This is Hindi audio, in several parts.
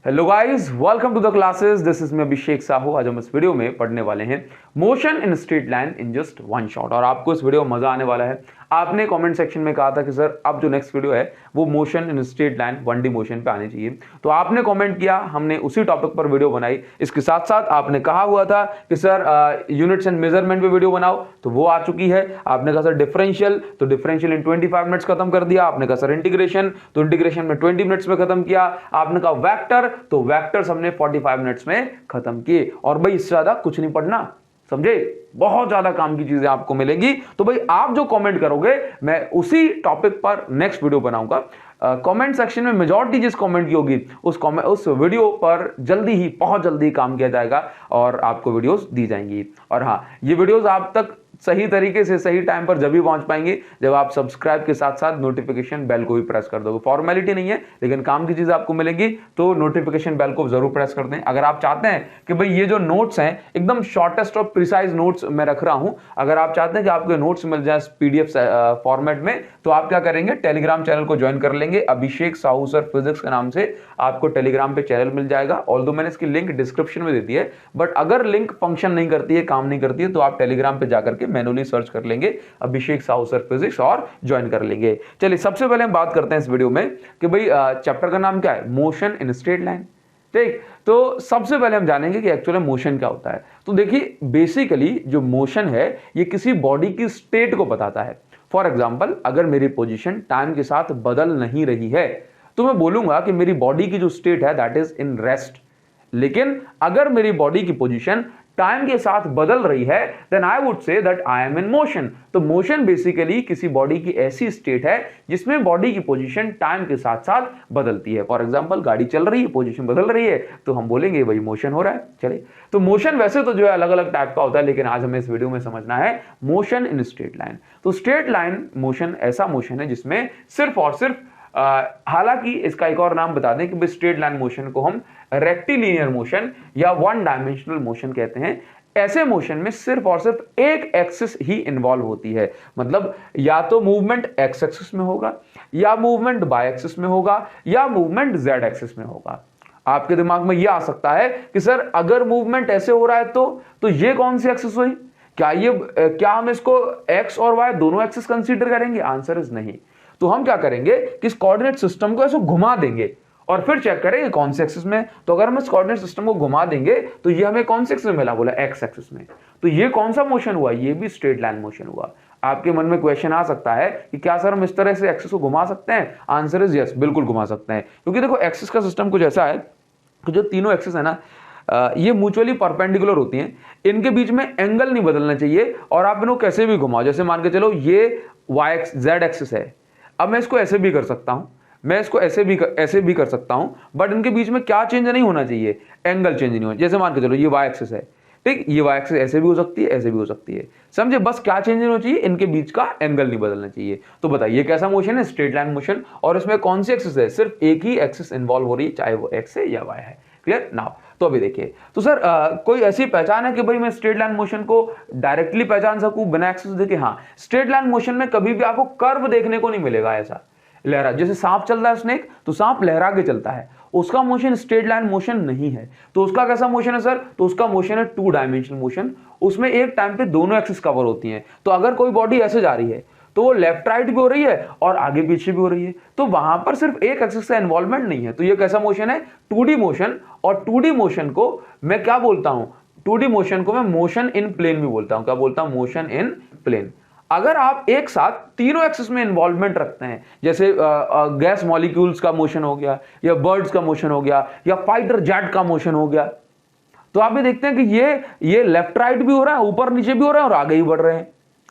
Hello guys, welcome to the classes. This is me Abhishek Sahu. आज हम इस वीडियो में पढ़ने वाले हैं motion in straight line in just one shot. और आपको इस वीडियो में मजा आने वाला है। आपने कमेंट सेक्शन में कहा था कि सर अब जो नेक्स्ट वीडियो है वो motion in straight line 1D motion पे आनी चाहिए, तो आपने कमेंट किया, हमने उसी टॉपिक पर वीडियो बनाई। इसके साथ साथ आपने कहा हुआ था कि सर यूनिट्स एंड मेजरमेंट पे वीडियो बनाओ, तो वो आ चुकी है। आपने कहा सर डिफरेंशियल, तो डिफरेंशियल इन 25 मिनट्स खत्म कर दिया। आपने कहा सर इंटीग्रेशन, तो इंटीग्रेशन में 20 मिनट्स में खत्म किया। आपने कहा वेक्टर, तो वेक्टर्स हमने 45 मिनट्स में खत्म किए। और भाई इससे ज्यादा कुछ नहीं पढ़ना, समझे? बहुत ज्यादा काम की चीजें आपको मिलेंगी। तो भाई आप जो कमेंट करोगे मैं उसी टॉपिक पर नेक्स्ट वीडियो बनाऊंगा। कमेंट सेक्शन में मेजॉरिटी जिस कमेंट की होगी उस वीडियो पर जल्दी ही, बहुत जल्दी काम किया जाएगा और आपको वीडियोस दी जाएंगी। और हाँ, ये वीडियोस आप तक सही तरीके से सही टाइम पर जब भी पहुंच पाएंगे जब आप सब्सक्राइब के साथ साथ नोटिफिकेशन बेल को भी प्रेस कर दोगे। फॉर्मेलिटी नहीं है, लेकिन काम की चीज आपको मिलेगी, तो नोटिफिकेशन बेल को जरूर प्रेस कर दें। अगर आप चाहते हैं कि भाई ये जो नोट्स हैं एकदम शॉर्टेस्ट और प्रिसाइज नोट्स मैं रख रहा हूं, अगर आप चाहते हैं कि आपके नोट्स मिल जाए पीडीएफ फॉर्मेट में, तो आप क्या करेंगे, टेलीग्राम चैनल को ज्वाइन कर लेंगे। अभिषेक साहू सर फिजिक्स के नाम से आपको टेलीग्राम पे चैनल मिल जाएगा। ऑल्दो मैंने इसकी लिंक डिस्क्रिप्शन में दे दी है, बट अगर लिंक फंक्शन नहीं करती है, काम नहीं करती है, तो आप टेलीग्राम पे जाकर के मैनुअली सर्च कर लेंगे अभिषेक साहू सर फिजिक्स और ज्वाइन कर लेंगे। चलिए सबसे पहले हम बात करते हैं इस वीडियो में कि भाई चैप्टर का नाम क्या है, मोशन इन स्ट्रेट लाइन। ठीक, तो सबसे पहले हम जानेंगे कि एक्चुअली मोशन क्या होता है। तो देखिए बेसिकली जो मोशन है ये किसी बॉडी की स्टेट को बताता है। फॉर एग्जाम्पल, अगर मेरी पोजीशन टाइम के साथ बदल नहीं रही है तो मैं बोलूंगा कि मेरी बॉडी की जो स्टेट है दैट इज इन रेस्ट। लेकिन अगर मेरी बॉडी की पोजीशन टाइम के साथ बदल रही है then I would say that I am in motion. तो मोशन बेसिकली किसी बॉडी की ऐसी स्टेट है जिसमें बॉडी की पोजीशन टाइम के साथ साथ बदलती है। फॉर एग्जांपल, गाड़ी चल रही है, पोजीशन बदल रही है, तो हम बोलेंगे भाई मोशन हो रहा है। चलिए, तो मोशन वैसे तो जो है अलग अलग टाइप का होता है, लेकिन आज हमें इस वीडियो में समझना है मोशन इन स्ट्रेट लाइन। तो स्ट्रेट लाइन मोशन ऐसा मोशन है जिसमें सिर्फ और सिर्फ हालांकि इसका एक और नाम बता दें कि स्ट्रेट लाइन मोशन को हम रेक्टिलिनियर मोशन या वन डायमेंशनल मोशन कहते हैं। ऐसे मोशन में सिर्फ और सिर्फ एक एक्सिस ही इन्वॉल्व होती है, मतलब या तो मूवमेंट एक्स एक्सिस में होगा, या मूवमेंट वाई एक्सिस में होगा, या मूवमेंट जेड एक्सिस में होगा। आपके दिमाग में यह आ सकता है कि सर अगर मूवमेंट ऐसे हो रहा है तो ये कौन सी एक्सिस हुई? क्या हम इसको एक्स और वाई दोनों एक्सिस कंसीडर करेंगे? आंसर इज नहीं। तो हम क्या करेंगे कि इस कोऑर्डिनेट सिस्टम को ऐसे घुमा देंगे और फिर चेक करेंगे कौन से एक्सिस में। तो अगर हम इस कोऑर्डिनेट सिस्टम को घुमा देंगे तो ये हमें कौन से एक्सिस में मिला? बोला एक्स एक्सिस में। तो ये कौन सा मोशन हुआ? ये भी स्ट्रेट लाइन मोशन हुआ। आपके मन में क्वेश्चन आ सकता है कि क्या सर हम इस तरह से एक्सिस को घुमा सकते हैं? आंसर इज यस, बिल्कुल घुमा सकते हैं। क्योंकि देखो एक्सिस का सिस्टम कुछ ऐसा है कि जो तीनों एक्सिस है ना, ये म्यूचुअली परपेंडिकुलर होती हैं, इनके बीच में एंगल नहीं बदलना चाहिए और आप इनको कैसे भी घुमाओ। जैसे मान के चलो ये वाई जेड एक्सिस है, अब मैं इसको ऐसे भी कर सकता हूं, मैं इसको ऐसे भी कर सकता हूं, बट इनके बीच में क्या चेंज नहीं होना चाहिए? एंगल चेंज नहीं होना। जैसे मान के चलो ये वाई एक्सिस है, ठीक, ये वाई एक्सिस ऐसे भी हो सकती है, ऐसे भी हो सकती है, समझे? बस क्या चेंज नहीं होना चाहिए? इनके बीच का एंगल नहीं बदलना चाहिए। तो बताइए कैसा मोशन है? Straight line motion. और इसमें कौन सी एक्सिस है? सिर्फ एक ही एक्सिस इन्वॉल्व हो रही है, चाहे वो एक्स है या वाई है। Clear now? तो अभी देखिए, तो सर कोई ऐसी पहचान है कि भाई मैं स्ट्रेट लाइन मोशन को डायरेक्टली पहचान सकूं बिना एक्सिस देखे? हाँ, स्ट्रेट लाइन मोशन में कभी भी आपको कर्व देखने को नहीं मिलेगा, ऐसा लहरा। जैसे सांप चल रहा है स्नेक, तो सांप लहरा के चलता है, उसका मोशन स्ट्रेट लाइन मोशन नहीं है। तो उसका कैसा मोशन है सर? तो उसका मोशन है 2 डायमेंशनल मोशन। उसमें एक टाइम पे दोनों एक्सिस कवर होती हैं। तो अगर कोई बॉडी ऐसे जा रही है तो वो लेफ्ट राइट भी हो रही है और आगे पीछे भी हो रही है, तो वहां पर सिर्फ एक एक्सिस का इन्वॉल्वमेंट नहीं है। तो ये कैसा मोशन है? 2D motion. और 2D मोशन को मैं क्या बोलता हूं? 2D मोशन को मैं मोशन इन प्लेन भी बोलता हूं। क्या बोलता हूं? Motion in plane. अगर आप एक साथ तीनों एक्सिस में इन्वॉल्वमेंट रखते हैं, जैसे गैस मॉलिक्यूल्स का मोशन हो गया, या बर्ड्स का मोशन हो गया, या फाइटर जेट का मोशन हो गया, तो आप भी देखते हैं कि ये लेफ्ट राइट भी हो रहा है, ऊपर नीचे भी हो रहा है और आगे ही बढ़ रहे हैं।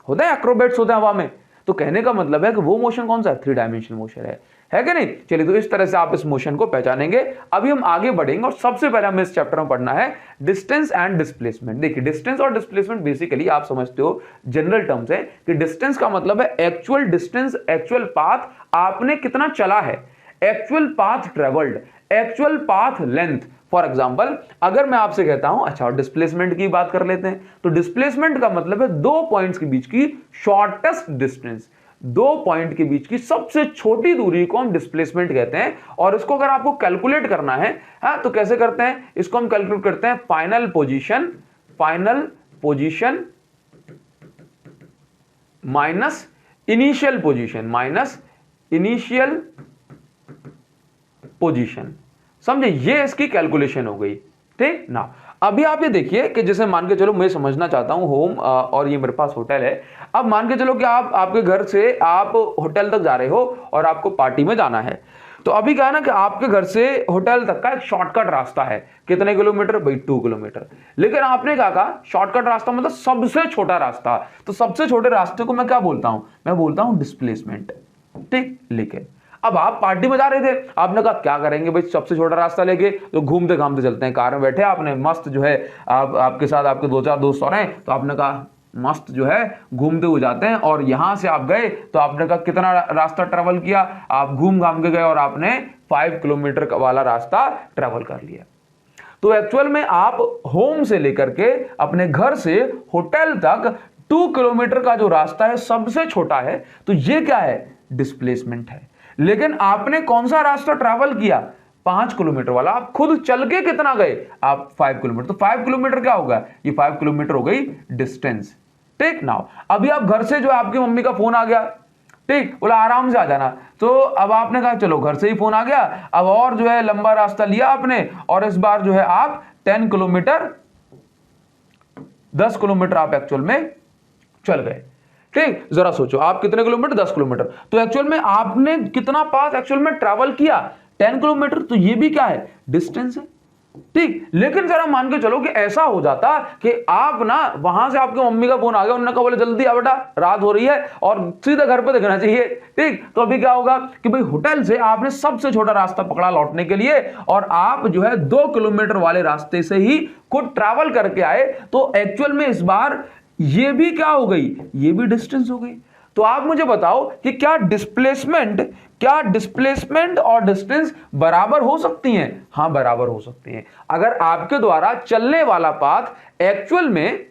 होता है एक्रोबेट्स होते हैं हवा में। तो कहने का मतलब है कि वो मोशन कौन सा है? 3 डायमेंशनल मोशन है कि नहीं? चलिए, तो इस तरह से आप इस मोशन को पहचानेंगे। अभी हम आगे बढ़ेंगे और सबसे पहले हमें इस चैप्टर में पढ़ना है डिस्टेंस एंड डिस्प्लेसमेंट। देखिए, डिस्टेंस और डिस्प्लेसमेंट बेसिकली आप समझते हो जनरल टर्म्स है कि डिस्टेंस का मतलब है एक्चुअल डिस्टेंस, एक्चुअल पाथ आपने कितना चला है, actual path travelled, actual path length. For example, अगर मैं आपसे कहता हूं, अच्छा डिस्प्लेसमेंट की बात कर लेते हैं, तो डिस्प्लेसमेंट का मतलब है 2 पॉइंट्स के बीच की शॉर्टेस्ट डिस्टेंस। दो पॉइंट के बीच की सबसे छोटी दूरी को हम डिस्प्लेसमेंट कहते हैं। और इसको अगर आपको कैलकुलेट करना है तो कैसे करते हैं, इसको हम कैलकुलेट करते हैं final position minus initial position, समझे, ये इसकी कैलकुलेशन हो गई। ठीक ना। अभी आप ये देखिए कि जैसे मान के चलो मैं समझना चाहता हूं होम और ये मेरे पास होटल है। अब मान के चलो कि आप आपके घर से आप होटल तक जा रहे हो और आपको पार्टी में जाना है। तो अभी क्या है ना कि आपके घर से होटल तक का एक शॉर्टकट रास्ता है, कितने किलोमीटर भाई, 2 किलोमीटर। लेकिन आपने क्या कहा, शॉर्टकट रास्ता मतलब सबसे छोटा रास्ता। तो सबसे छोटे रास्ते को मैं क्या बोलता हूं, मैं बोलता हूं डिस्प्लेसमेंट। ठीक, लेकिन अब आप पार्टी में जा रहे थे, आपने कहा क्या करेंगे भाई, सबसे छोटा रास्ता लेके तो घूमते घामते चलते हैं। कार में बैठे आपने मस्त जो है आपके साथ आपके 2-4 दोस्त और हैं, तो आपने कहा मस्त जो है घूमते हुए जाते हैं। और यहां से आप गए तो आपने कहा कितना रास्ता ट्रेवल किया, आप घूम घाम के गए और आपने 5 किलोमीटर वाला रास्ता ट्रेवल कर लिया। तो एक्चुअल में आप होम से लेकर के अपने घर से होटल तक 2 किलोमीटर का जो रास्ता है सबसे छोटा है, तो ये क्या है, डिस्प्लेसमेंट है। लेकिन आपने कौन सा रास्ता ट्रैवल किया, 5 किलोमीटर वाला। आप खुद चल के कितना गए, आप 5 किलोमीटर। तो 5 किलोमीटर क्या होगा, ये 5 किलोमीटर हो गई डिस्टेंस। ठीक ना। अभी आप घर से जो है आपकी मम्मी का फोन आ गया, ठीक, बोला आराम से आ जाना। तो अब आपने कहा चलो घर से ही फोन आ गया, अब और जो है लंबा रास्ता लिया आपने और इस बार जो है आप 10 किलोमीटर 10 किलोमीटर आप एक्चुअल में चल गए। ठीक, जरा सोचो आप कितने किलोमीटर, 10 किलोमीटर। तो एक्चुअल में आपने कितना पास एक्चुअल में ट्रैवल किया, 10 किलोमीटर। तो ये भी क्या है, डिस्टेंस है। ठीक, लेकिन जरा मान के चलो कि ऐसा हो जाता कि आप ना वहां से आपके मम्मी का फोन आ गया, उन्होंने कहा बोले जल्दी आ बेटा, रात हो रही है और सीधा घर पे दिखना चाहिए। ठीक, तो अभी क्या होगा कि भाई होटल से आपने सबसे छोटा रास्ता पकड़ा लौटने के लिए और आप जो है 2 किलोमीटर वाले रास्ते से ही खुद ट्रैवल करके आए। तो एक्चुअल में इस बार ये भी क्या हो गई, ये भी डिस्टेंस हो गई। तो आप मुझे बताओ कि क्या डिस्प्लेसमेंट और डिस्टेंस बराबर हो सकती हैं? हां, बराबर हो सकती हैं। अगर आपके द्वारा चलने वाला पाथ एक्चुअल में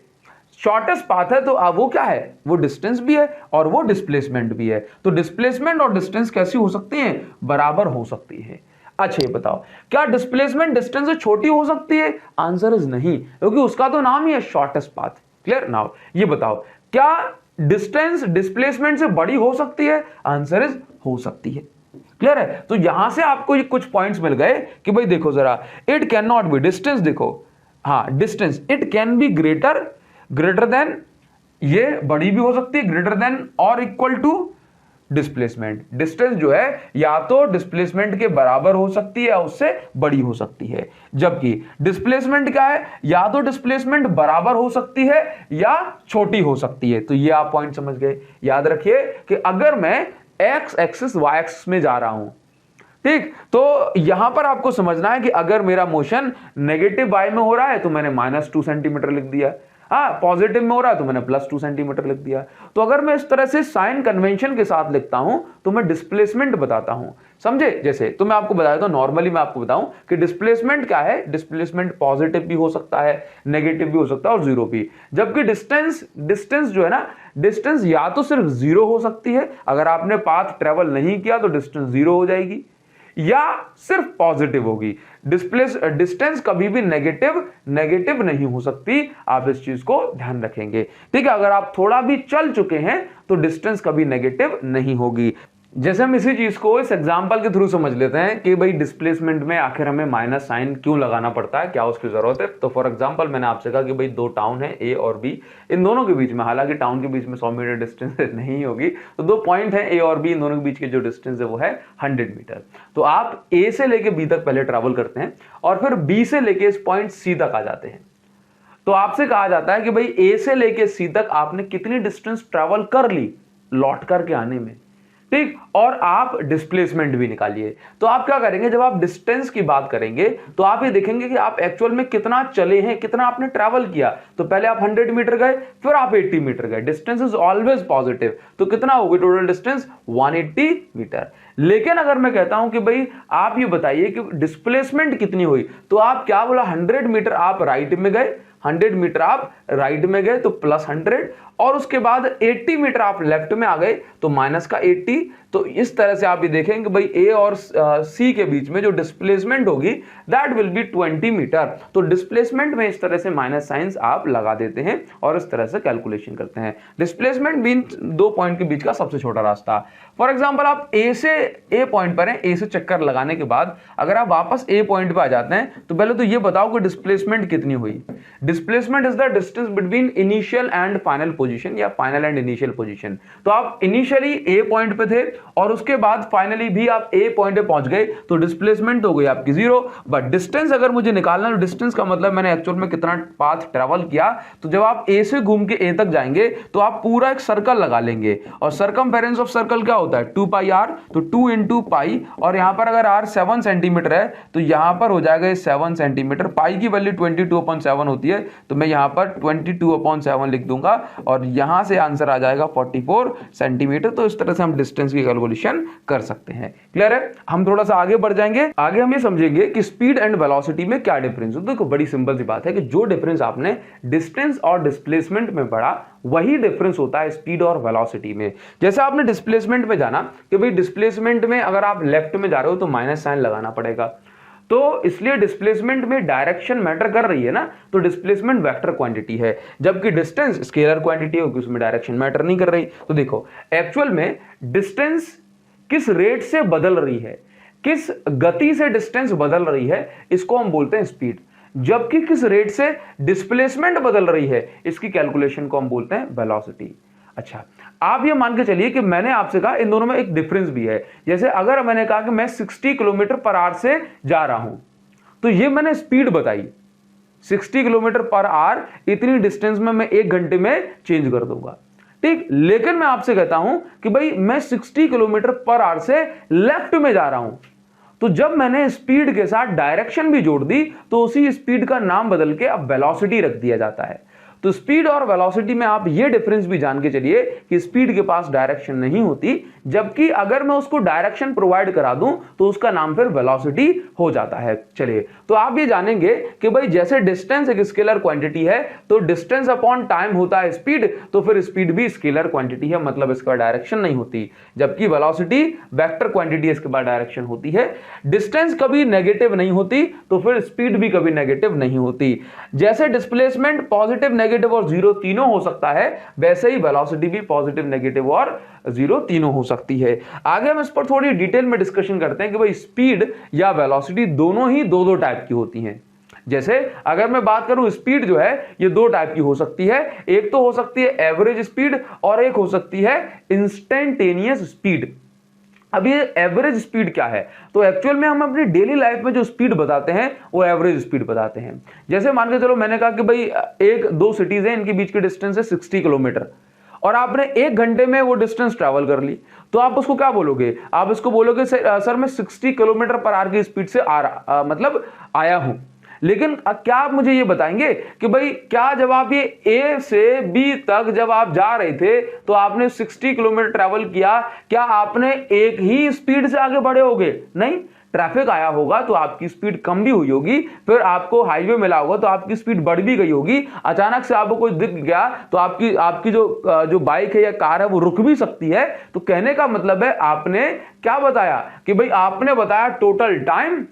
शॉर्टेस्ट पाथ है, तो अब वो क्या है, वो डिस्टेंस भी है और वो डिस्प्लेसमेंट भी है। तो डिस्प्लेसमेंट और डिस्टेंस कैसी हो सकती हैं, बराबर हो सकती है। अच्छा ये बताओ, क्या डिस्प्लेसमेंट डिस्टेंस से छोटी हो सकती है? आंसर इज नहीं, क्योंकि उसका तो नाम ही है शॉर्टेस्ट पाथ। क्लियर। नाउ ये बताओ, क्या डिस्टेंस डिस्प्लेसमेंट से बड़ी हो सकती है? आंसर इज हो सकती है। क्लियर है। तो यहां से आपको ये कुछ पॉइंट्स मिल गए कि भाई देखो जरा, it can not be, distance देखो, हां distance, it can be greater than, ये बड़ी भी हो सकती है, ग्रेटर देन और इक्वल टू डिस्प्लेसमेंट। डिस्टेंस जो है या तो डिस्प्लेसमेंट के बराबर हो सकती है या उससे बड़ी हो सकती है, जबकि डिस्प्लेसमेंट क्या है, या तो डिस्प्लेसमेंट बराबर हो सकती है या छोटी हो सकती है। तो ये आप पॉइंट समझ गए। याद रखिए कि अगर मैं एक्स एक्सिस वाई एक्सिस में जा रहा हूं, ठीक, तो यहां पर आपको समझना है कि अगर मेरा मोशन नेगेटिव वाई में हो रहा है तो मैंने -2 सेंटीमीटर लिख दिया, हाँ पॉजिटिव में हो रहा है तो मैंने +2 सेंटीमीटर लिख दिया। तो अगर मैं इस तरह से साइन कन्वेंशन के साथ लिखता हूं तो मैं डिस्प्लेसमेंट बताता हूं, समझे। जैसे तो मैं आपको बताया, तो नॉर्मली मैं आपको बताऊं कि डिस्प्लेसमेंट क्या है, डिस्प्लेसमेंट पॉजिटिव भी हो सकता है, नेगेटिव भी हो सकता है और जीरो भी। जबकि डिस्टेंस जो है ना, डिस्टेंस या तो सिर्फ जीरो हो सकती है, अगर आपने पाथ ट्रेवल नहीं किया तो डिस्टेंस जीरो हो जाएगी, या सिर्फ पॉजिटिव होगी। डिस्टेंस कभी भी नेगेटिव नहीं हो सकती। आप इस चीज को ध्यान रखेंगे, ठीक है। अगर आप थोड़ा भी चल चुके हैं तो डिस्टेंस कभी नेगेटिव नहीं होगी। जैसे हम इसी चीज को इस एग्जांपल के थ्रू समझ लेते हैं कि भाई डिस्प्लेसमेंट में आखिर हमें माइनस साइन क्यों लगाना पड़ता है, क्या उसकी जरूरत है। तो फॉर एग्जांपल मैंने आपसे कहा कि भाई दो टाउन है ए और बी, इन दोनों के बीच में, हालांकि टाउन के बीच में 100 मीटर डिस्टेंस नहीं होगी, तो दो पॉइंट है ए और बी, इन दोनों के बीच की जो डिस्टेंस है वो है 100 मीटर। तो आप ए से लेके बी तक पहले ट्रेवल करते हैं और फिर बी से लेके इस पॉइंट सी तक आ जाते हैं। तो आपसे कहा जाता है कि भाई ए से लेके सी तक आपने कितनी डिस्टेंस ट्रेवल कर ली लौट करके आने में, ठीक, और आप डिस्प्लेसमेंट भी निकालिए। तो आप क्या करेंगे, जब आप डिस्टेंस की बात करेंगे तो आप ये देखेंगे कि आप एक्चुअल में कितना चले हैं, कितना आपने ट्रैवल किया। तो पहले आप 100 मीटर गए, फिर आप 80 मीटर गए। डिस्टेंस इज ऑलवेज पॉजिटिव, तो कितना होगी टोटल डिस्टेंस, 180 मीटर। लेकिन अगर मैं कहता हूं कि भाई आप ये बताइए कि डिस्प्लेसमेंट कितनी हुई, तो आप क्या बोला, 100 मीटर आप राइट में गए, 100 मीटर आप राइट में गए तो +100, और उसके बाद 80 मीटर आप लेफ्ट में आ गए तो -80। तो इस तरह से आप ये देखेंगे भाई ए और सी के बीच में जो डिस्प्लेसमेंट होगी दैट विल बी 20 मीटर। तो डिस्प्लेसमेंट में इस तरह से माइनस साइंस आप लगा देते हैं और इस तरह से कैलकुलेशन करते हैं। डिस्प्लेसमेंट मींस दो पॉइंट के बीच का सबसे छोटा रास्ता। फॉर एग्जांपल आप ए पॉइंट पर हैं, ए से चक्कर लगाने के बाद अगर आप वापस ए पॉइंट पे आ जाते हैं तो पहले तो ये बताओ कि डिस्प्लेसमेंट कितनी हुई। Displacement is the distance between initial and final position या फाइनल एंड इनिशियल पोजीशन। तो आप इनिशियली ए पॉइंट पे थे और उसके बाद फाइनली भी आप ए पॉइंट पे पहुंच गए तो डिस्प्लेसमेंट हो गई आपकी 0। बट डिस्टेंस अगर मुझे निकालना है, डिस्टेंस का मतलब मैंने एक्चुअल में कितना पाथ ट्रेवल किया। तो जब आप ए से घूम के ए तक जाएंगे तो आप पूरा एक सर्कल लगा लेंगे और सरकमफेरेंस ऑफ सर्कल क्या होता है 2πr, तो 2 × पाई, और यहां पर अगर r 7 सेंटीमीटर है तो यहां पर हो जाएगा 7 सेंटीमीटर। पाई की वैल्यू 22/7 होती है तो मैं यहां पर 22/7 लिख दूंगा और यहां से आंसर आ जाएगा 44 सेंटीमीटर। तो इस तरह से हम डिस्टेंस की कैलकुलेशन कर सकते हैं। क्लियर है? हम थोड़ा सा आगे बढ़ जाएंगे। आगे हम ये समझेंगे कि स्पीड एंड वेलोसिटी में क्या डिफरेंस है। देखो बड़ी सिंपल सी बात है कि जो डिफरेंस आपने डिस्टेंस और डिस्प्लेसमेंट में पढ़ा वही डिफरेंस होता है स्पीड और वेलोसिटी में। जैसे आपने डिस्प्लेसमेंट में जाना कि भाई डिस्प्लेसमेंट में अगर आप लेफ्ट में जा रहे हो तो माइनस साइन लगाना पड़ेगा, तो इसलिए डिस्प्लेसमेंट में डायरेक्शन मैटर कर रही है ना, तो डिस्प्लेसमेंट वेक्टर क्वांटिटी है, जबकि डिस्टेंस स्केलर क्वांटिटी है क्योंकि उसमें डायरेक्शन मैटर नहीं कर रही। तो देखो एक्चुअल में डिस्टेंस किस रेट से बदल रही है, किस गति से डिस्टेंस बदल रही है, इसको हम बोलते हैं स्पीड। जबकि किस रेट से डिस्प्लेसमेंट बदल रही है इसकी कैलकुलेशन को हम बोलते हैं वेलोसिटी। अच्छा, आप ये मान के चलिए कि मैंने आपसे कहा इन दोनों में एक डिफरेंस भी है। जैसे अगर मैंने कहा कि मैं 60 km/h से जा रहा हूं तो ये मैंने स्पीड बताई 60 km/h, इतनी डिस्टेंस में मैं 1 घंटे में चेंज कर दूंगा, ठीक। लेकिन मैं आपसे कहता हूं कि भाई मैं 60 km/h से लेफ्ट में जा रहा हूं, तो जब मैंने स्पीड के साथ डायरेक्शन भी जोड़ दी तो उसी स्पीड का नाम बदल के अब वेलोसिटी रख दिया जाता है। तो स्पीड और वेलोसिटी में आप ये डिफरेंस भी जान के चलिए कि स्पीड के पास डायरेक्शन नहीं होती, जबकि अगर मैं उसको डायरेक्शन प्रोवाइड करा दूं तो उसका नाम फिर वेलोसिटी हो जाता है। चलिए, तो आप ये जानेंगे कि भाई जैसे डिस्टेंस एक स्केलर क्वांटिटी है तो डिस्टेंस अपॉन टाइम होता है स्पीड, तो फिर स्पीड भी स्केलर क्वांटिटी है, मतलब इसका डायरेक्शन नहीं होती, जबकि वेलोसिटी वेक्टर क्वांटिटी, इसके बाद डायरेक्शन होती है। डिस्टेंस कभी नेगेटिव नहीं होती तो फिर स्पीड भी कभी नेगेटिव नहीं होती। जैसे डिस्प्लेसमेंट पॉजिटिव, नेगेटिव और जीरो तीनों हो सकता है, वैसे ही वेलोसिटी भी पॉजिटिव, नेगेटिव और जीरो तीनों हो सकती है। आगे हम इस पर थोड़ी डिटेल में डिस्कशन करते हैं कि भाई स्पीड या वेलोसिटी दोनों ही दो टाइप की होती हैं। जैसे अगर मैं बात करूं स्पीड जो है ये दो टाइप की हो सकती है, एक तो हो सकती है एवरेज स्पीड और एक हो सकती है इंस्टेंटेनियस स्पीड। अब ये एवरेज स्पीड क्या है, तो एक्चुअल में हम अपनी डेली लाइफ में जो स्पीड बताते हैं वो एवरेज स्पीड बताते हैं। जैसे मान के चलो मैंने कहा कि भाई एक दो सिटीज हैं, इनके बीच की डिस्टेंस है 60 किलोमीटर और आपने 1 घंटे में वो डिस्टेंस ट्रैवल कर ली, तो आप उसको क्या बोलोगे, आप इसको बोलोगे सर मैं 60 km/h की स्पीड से मतलब आया हूं। लेकिन क्या आप मुझे ये बताएंगे कि भाई क्या जब आप ये ए से बी तक जब आप जा रहे थे तो आपने 60 किलोमीटर ट्रैवल किया, क्या आपने एक ही स्पीड से आगे बढ़े होगे? नहीं, ट्रैफिक आया होगा तो आपकी स्पीड कम भी हुई होगी, फिर आपको हाईवे मिला होगा तो आपकी स्पीड बढ़ भी गई होगी, अचानक से आपको कुछ दिख गया तो आपकी जो बाइक है या कार है वो रुक भी सकती है। तो कहने का मतलब है आपने क्या बताया कि भाई आपने बताया टोटल टाइम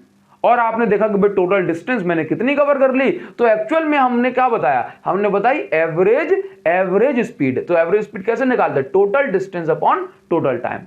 और आपने देखा कि भाई टोटल डिस्टेंस मैंने कितनी कवर कर ली। तो एक्चुअल में हमने क्या बताया, हमने बताई एवरेज स्पीड। तो एवरेज स्पीड कैसे निकालते हैं, total distance upon total time.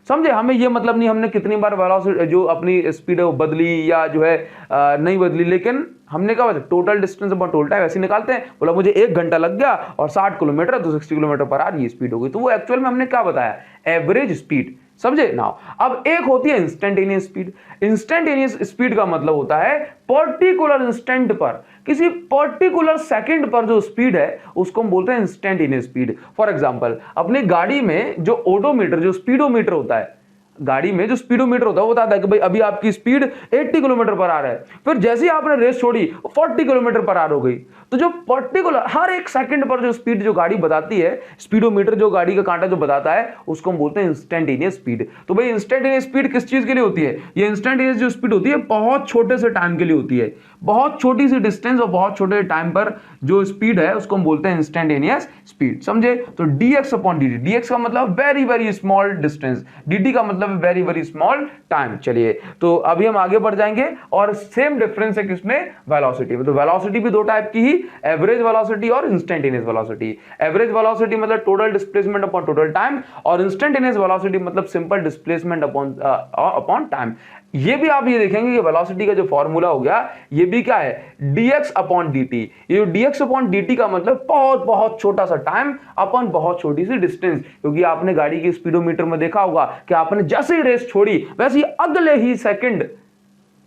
समझे, हमें ये मतलब नहीं हमने कितनी बार वेलोसिटी जो अपनी स्पीड है वो बदली या जो है नहीं बदली, लेकिन हमने क्या बताया total distance upon total time ऐसे निकालते हैं। बोला मुझे 1 घंटा लग गया और 60 किलोमीटर तो 60 km/h ये स्पीड हो गई, तो वो एक्चुअल में हमने क्या बताया एवरेज स्पीड। समझे ना। अब एक होती है इंस्टेंटेनियस स्पीड। इंस्टेंटेनियस स्पीड का मतलब होता है पर्टिकुलर इंस्टेंट पर, किसी पर्टिकुलर सेकंड पर जो स्पीड है उसको हम बोलते हैं इंस्टेंटेनियस स्पीड। फॉर एग्जांपल अपनी गाड़ी में जो ओडोमीटर जो स्पीडोमीटर होता है, गाड़ी में जो स्पीडोमीटर होता है वो बताता है कि भाई अभी आपकी स्पीड 80 किलोमीटर पर आवर है, फिर जैसे ही आपने रेस छोड़ी 40 किलोमीटर पर आवर हो गई। तो जो पर्टिकुलर हर एक सेकंड पर जो स्पीड जो गाड़ी बताती है, स्पीडोमीटर जो गाड़ी का कांटा जो बताता है, उसको हम बोलते हैं इंस्टेंटेनियस स्पीड। तो भाई इंस्टेंटेनियस स्पीड किस चीज के लिए होती है? ये इंस्टेंटेनियस जो स्पीड होती है बहुत छोटे से टाइम के लिए होती है, बहुत छोटी सी डिस्टेंस और बहुत छोटे टाइम पर जो स्पीड है उसको हम बोलते हैं इंस्टेंटेनियस स्पीड। समझे? तो dx अपॉन dt, dx का मतलब very very small distance, dt का मतलब वेरी वेरी स्मॉल टाइम। चलिए तो अभी हम आगे बढ़ जाएंगे और सेम डिफरेंस है किसमें? वेलोसिटी में। तो वेलोसिटी भी दो टाइप की ही, एवरेज वेलोसिटी और इंस्टेंटेनियस वेलोसिटी। एवरेज वेलोसिटी मतलब total displacement upon total time, और इंस्टेंटेनियस वेलोसिटी मतलब सिंपल डिस्प्लेसमेंट अपॉन टाइम। ये भी आप ये देखेंगे कि वेलोसिटी का जो फॉर्मूला हो गया ये भी क्या है? dx upon dt। ये dx अपॉन dt का मतलब बहुत बहुत छोटा सा टाइम अपॉन बहुत छोटी सी डिस्टेंस। क्योंकि आपने गाड़ी की स्पीडोमीटर में देखा होगा कि आपने जैसे ही रेस छोड़ी वैसे ही अगले ही सेकंड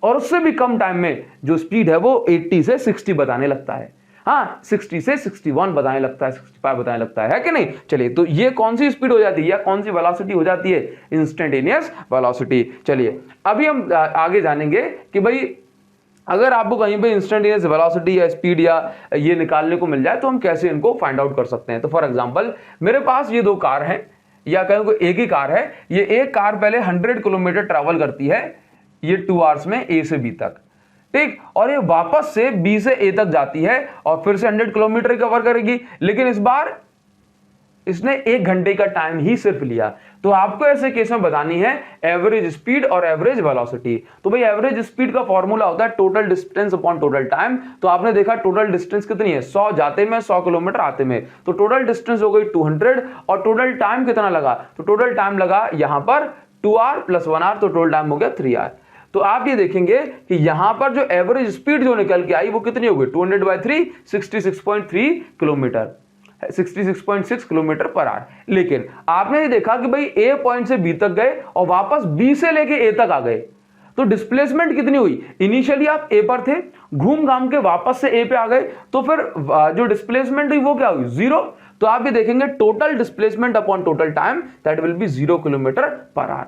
और उससे भी कम टाइम में जो स्पीड है वो 80 से 60 बताने लगता है। हाँ, 60 से 61 बताने लगता है, 65 बताने लगता है कि नहीं? चलिए तो ये कौन सी स्पीड हो जाती है या कौन सी वेलोसिटी हो जाती है? Instantaneous velocity. चलिए अभी हम आगे जानेंगे कि भाई अगर आपको कहीं पे इंस्टेंटेनियस वेलोसिटी या स्पीड या ये निकालने को मिल जाए तो हम कैसे इनको फाइंड आउट कर सकते हैं। तो फॉर एग्जांपल मेरे पास ये दो कार हैं, या कहीं को एक ही कार है। ये एक कार पहले 100 किलोमीटर ट्रैवल करती है ये 2 आवर्स में ए से बी तक, ठीक, और ये वापस से बी से ए तक जाती है और फिर से 100 किलोमीटर कवर करेगी। लेकिन इस बार इसने 1 घंटे का टाइम ही सिर्फ लिया। तो आपको ऐसे केस में बतानी है एवरेज स्पीड और एवरेज वेलोसिटी। तो भाई एवरेज स्पीड का फॉर्मूला होता है total distance upon total time. तो आपने देखा टोटल डिस्टेंस कितनी है? 100 जाते में, 100 किलोमीटर आते में। तो टोटल डिस्टेंस हो गई 200 और टोटल टाइम कितना लगा? तो टोटल टाइम लगा यहां पर 2 आवर प्लस 1 आवर, तो टोटल टाइम हो गया 3 आवर। तो आप ये देखेंगे कि यहां पर जो एवरेज स्पीड जो निकल के आई वो कितनी हो गई? 200/3 66.3 किलोमीटर, 66.6 किलोमीटर पर आवर। लेकिन आपने ये देखा कि भाई ए पॉइंट से बी तक गए और वापस बी से लेके ए तक आ गए, तो डिस्प्लेसमेंट कितनी हुई? इनिशियली आप ए पर थे, घूम घाम के वापस से ए पे आ गए, तो फिर जो डिस्प्लेसमेंट हुई वो क्या हुई? 0। तो आप ये देखेंगे total displacement upon total time that will be 0 kilometre per our.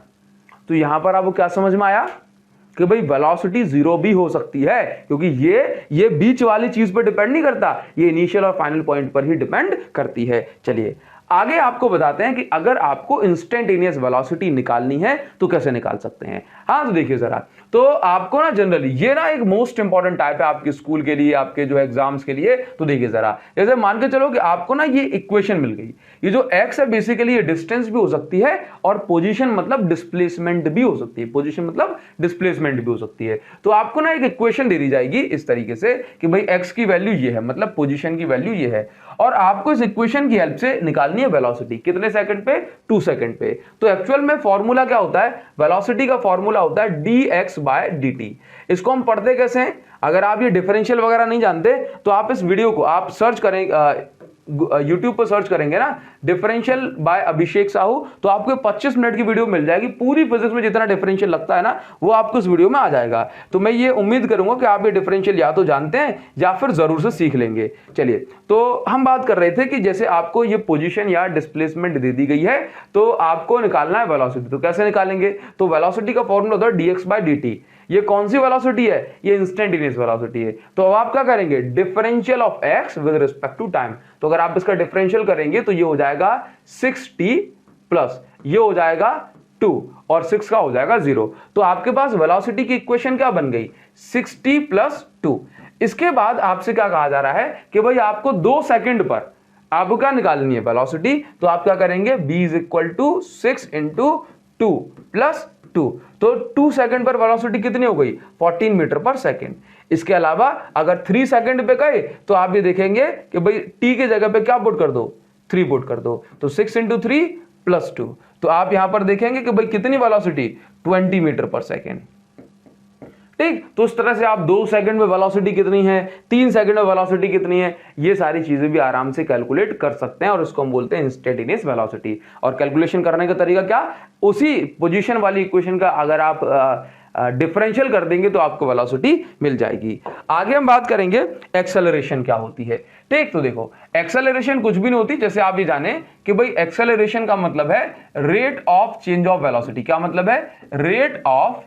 तो यहां पर आपको क्या समझ में आया कि भाई वेलोसिटी 0 भी हो सकती है, क्योंकि ये बीच वाली चीज पर डिपेंड नहीं करता, ये इनिशियल और फाइनल पॉइंट पर ही डिपेंड करती है। चलिए आगे आपको बताते हैं कि अगर आपको इंस्टेंटेनियस वेलोसिटी निकालनी है तो कैसे निकाल सकते हैं। हाँ तो देखिए जरा, तो आपको ना जनरली ये ना एक मोस्ट इंपॉर्टेंट टाइप है आपके स्कूल के लिए, आपके जो एग्जाम्स के लिए। तो देखिए जरा, जैसे मान के चलो कि आपको ना ये इक्वेशन मिल गई, ये जो x है बेसिकली ये डिस्टेंस भी हो सकती है और पोजीशन मतलब डिस्प्लेसमेंट भी हो सकती है, पोजीशन मतलब डिस्प्लेसमेंट भी हो सकती है। तो आपको ना एक इक्वेशन दे दी जाएगी इस तरीके से कि भाई x की वैल्यू ये है, मतलब पोजीशन की वैल्यू ये है, और आपको इस इक्वेशन की हेल्प से निकालनी है वेलोसिटी। कितने सेकंड पे? 2 सेकंड पे। तो एक्चुअल में फॉर्मूला क्या होता है? वेलोसिटी का फॉर्मूला होता है dx/dt। इसको हम पढ़ते कैसे हैं? अगर आप ये डिफरेंशियल वगैरह नहीं जानते तो आप इस वीडियो को आप सर्च करें, YouTube पर सर्च करेंगे ना डिफरेंशियल बाय अभिषेक साहू, तो आपको 25 मिनट की वीडियो मिल जाएगी। पूरी फिजिक्स में जितना डिफरेंशियल लगता है ना वो आपको इस वीडियो में आ जाएगा। तो मैं ये उम्मीद करूंगा कि आप ये डिफरेंशियल या तो जानते हैं या फिर जरूर से सीख लेंगे। चलिए तो हम बात कर रहे थे कि जैसे आपको ये पोजीशन या डिस्प्लेसमेंट दे दी गई है तो आपको निकालना है वेलोसिटी। तो कैसे निकालेंगे? तो वेलोसिटी का फॉर्मूला होता है dx/dt। ये कौन सी वेलोसिटी है? ये इंस्टेंटेनियस वेलोसिटी है। तो अब आप क्या करेंगे? Differential of x with respect to time. तो अगर आप इसका डिफरेंशियल करेंगे तो ये हो जाएगा 6t प्लस ये हो जाएगा 2 और 6 का हो जाएगा 0। तो आपके पास वेलोसिटी की इक्वेशन क्या बन गई? 6t plus 2। इसके बाद आपसे क्या कहा जा रहा है कि भाई आपको 2 सेकंड पर आपको क्या निकालनी है? वेलोसिटी। तो आप क्या करेंगे? b = 6 × 2 plus 2। तो 2 सेकंड पर वेलोसिटी कितनी हो गई? 14 मीटर पर सेकंड। इसके अलावा अगर 3 सेकंड पे गए तो आप ये देखेंगे कि भाई t की जगह पे क्या पुट कर दो? 3 पुट कर दो। तो 6 × 3 प्लस 2। तो आप यहां पर देखेंगे कि भाई कितनी वेलोसिटी? 20 metre per second. ठीक, तो इस तरह से आप 2 सेकंड में वेलोसिटी कितनी है, 3 सेकंड में वेलोसिटी कितनी है, ये सारी चीजें भी आराम से कैलकुलेट कर सकते हैं और इसको हम बोलते हैं इंस्टेंटेनियस वेलोसिटी। और कैलकुलेशन करने का तरीका क्या? उसी पोजीशन वाली इक्वेशन का अगर आप डिफरेंशियल कर देंगे तो आपको वेलोसिटी मिल जाएगी। आगे हम बात करेंगे एक्सेलरेशन क्या होती है। ठीक, तो देखो एक्सेलरेशन कुछ भी नहीं होती, जैसे आप ये जाने कि भाई एक्सेलरेशन का मतलब है rate of change of velocity. क्या मतलब है? Rate of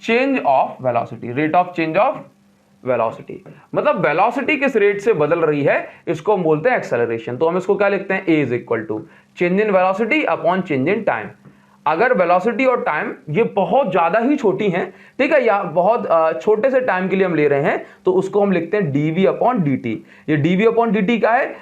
change of velocity, rate of change of velocity मतलब वेलोसिटी किस रेट से बदल रही है, इसको हम बोलते हैं एक्सेलरेशन। तो हम इसको क्या लिखते हैं? A is equal to change in velocity upon change in time. अगर वेलोसिटी और टाइम ये बहुत ज्यादा ही छोटी हैं, ठीक है, या बहुत छोटे से टाइम के लिए हम ले रहे हैं, तो उसको हम लिखते हैं dv अपॉन dt। ये dv अपॉन dt क्या है?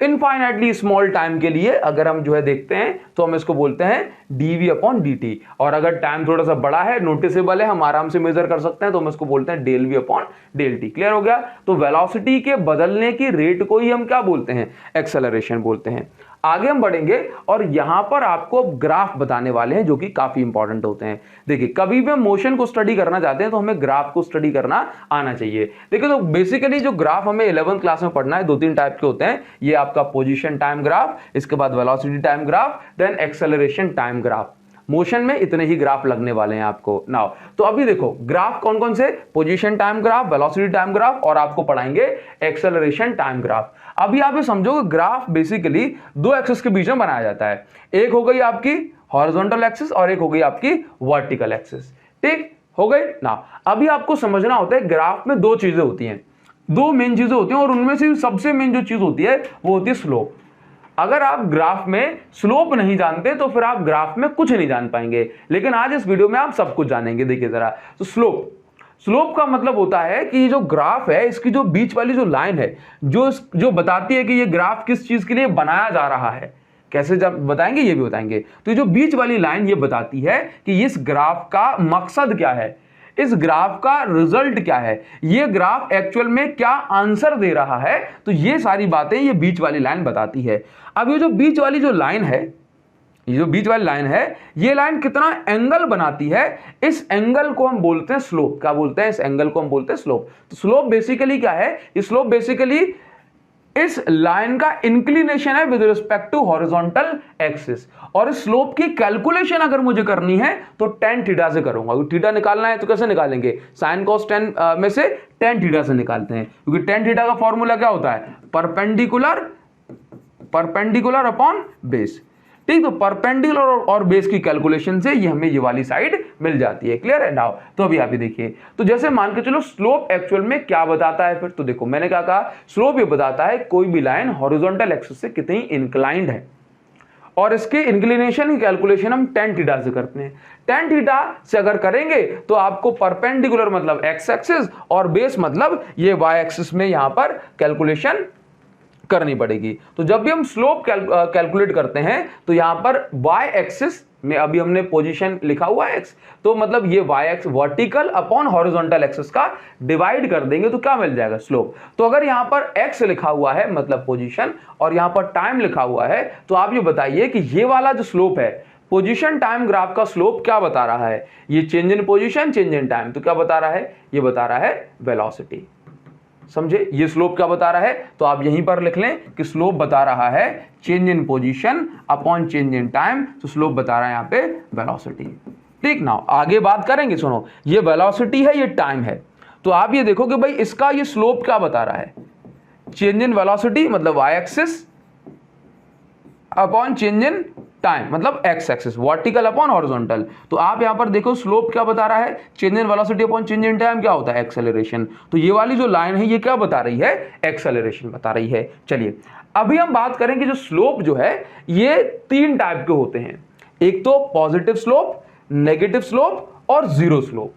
इनफाइनाइटली स्मॉल टाइम के लिए अगर हम जो है देखते हैं तो हम इसको बोलते हैं dv अपॉन dt। और अगर टाइम थोड़ा सा बड़ा है, नोटिसेबल है, हम आराम से मेजर कर सकते हैं, तो हम इसको बोलते हैं del v upon del t। Clear हो गया? तो वेलोसिटी के बदलने की रेट को ही हम क्या बोलते हैं? एक्सेलरेशन बोलते हैं। आगे हम बढ़ेंगे और यहां पर आपको ग्राफ बताने वाले हैं जो कि काफी इंपॉर्टेंट होते हैं। देखिए, कभी भी हम मोशन को स्टडी करना चाहते हैं तो हमें ग्राफ को स्टडी करना आना चाहिए। देखिए, तो बेसिकली जो ग्राफ हमें 11th क्लास में पढ़ना है, 2-3 टाइप के होते हैं। ये आपका पोजीशन टाइम ग्राफ, इसके बाद velocity time graph, then acceleration time graph. Motion में इतने ही ग्राफ लगने वाले हैं आपको नाउ। तो अभी देखो ग्राफ कौन कौन से? Position time graph, velocity time graph, और आपको पढ़ाएंगे एक्सेलरेशन टाइम ग्राफ। अभी आप ये समझो कि ग्राफ बेसिकली दो एक्सिस के बीच में बनाया जाता है। एक हो गई आपकी हॉरिजॉन्टल एक्सिस और एक हो गई आपकी वर्टिकल एक्सिस। ठीक हो गई ना? अभी आपको समझना होता है ग्राफ में दो चीजें होती हैं, दो मेन चीजें होती हैं, और उनमें से सबसे मेन जो चीज होती है वो होती है स्लोप। अगर आप ग्राफ में स्लोप नहीं जानते तो फिर आप ग्राफ में कुछ नहीं जान पाएंगे, लेकिन आज इस वीडियो में आप सब कुछ जानेंगे। देखिए जरा, तो स्लोप का मतलब होता है कि ये जो ग्राफ है, इसकी जो बीच वाली जो लाइन है, जो बताती है कि ये ग्राफ किस चीज के लिए बनाया जा रहा है। कैसे जब बताएंगे ये भी बताएंगे। तो ये जो बीच वाली लाइन ये बताती है कि इस ग्राफ का मकसद क्या है, इस ग्राफ का रिजल्ट क्या है, ये ग्राफ एक्चुअल में क्या आंसर दे रहा है। तो ये सारी बातें ये बीच वाली लाइन बताती है। अब ये जो बीच वाली जो लाइन है, ये जो बीच वाली लाइन है, ये लाइन कितना एंगल बनाती है, इस एंगल को हम बोलते हैं स्लोप। क्या बोलते हैं? इस एंगल को हम बोलते हैं स्लोप। तो स्लोप बेसिकली क्या है? स्लोप बेसिकली इस लाइन का इंक्लिनेशन है with respect to horizontal axis. और इस स्लोप की कैलकुलेशन अगर मुझे करनी है तो tan थीटा से करूंगा। थीटा निकालना है तो कैसे निकालेंगे? sin cos tan में से tan थीटा से निकालते हैं, क्योंकि tan थीटा का फॉर्मूला क्या होता है? Perpendicular upon base. ठीक, तो परपेंडिकुलर और बेस की कैलकुलेशन से ये हमें ये वाली साइड मिल जाती है। क्लियर है नाउ? तो अभी आप देखिए, तो जैसे मान के चलो स्लोप एक्चुअल में क्या बताता है फिर। तो देखो मैंने क्या कहा, स्लोप ये बताता है कोई भी लाइन हॉरिजॉन्टल एक्सिस से कितनी इंक्लाइंड है, और इसके इंक्लिनेशन की कैलकुलेशन हम tan थीटा से करते हैं। tan थीटा से अगर करेंगे तो आपको परपेंडिकुलर मतलब x एक्सिस और बेस मतलब ये y एक्सिस में यहां पर कैलकुलेशन करनी पड़ेगी। तो जब भी हम स्लोप कैलकुलेट करते हैं तो यहां पर y एक्सिस में अभी हमने पोजीशन लिखा हुआ है x, तो मतलब ये y x vertical upon horizontal axis का डिवाइड कर देंगे तो क्या मिल जाएगा? स्लोप। तो अगर यहां पर x लिखा हुआ है मतलब पोजीशन, और यहां पर टाइम लिखा हुआ है, तो आप ये बताइए कि ये वाला जो स्लोप है, पोजीशन टाइम ग्राफ का स्लोप क्या बता रहा है? ये change in position, change in time. तो क्या बता रहा है? ये बता रहा है वेलोसिटी। समझे? ये स्लोप क्या बता रहा है? तो आप यहीं पर लिख लें कि स्लोप बता रहा है change in position upon change in time. तो स्लोप बता रहा है यहां पे वेलोसिटी। ठीक ना, आगे बात करेंगे। सुनो, ये वेलोसिटी है, ये टाइम है। तो आप ये देखो कि भाई इसका ये स्लोप क्या बता रहा है? चेंज इन वेलोसिटी मतलब y axis upon change in time मतलब x axis, vertical upon horizontal. तो आप यहां पर देखो स्लोप क्या बता रहा है? Change in velocity upon change in time क्या होता है? एक्सेलरेशन। तो ये वाली जो लाइन है ये क्या बता रही है? एक्सेलरेशन बता रही है। चलिए अभी हम बात करेंगे, जो स्लोप जो है ये 3 टाइप के होते हैं। एक तो पॉजिटिव स्लोप, नेगेटिव स्लोप और जीरो स्लोप।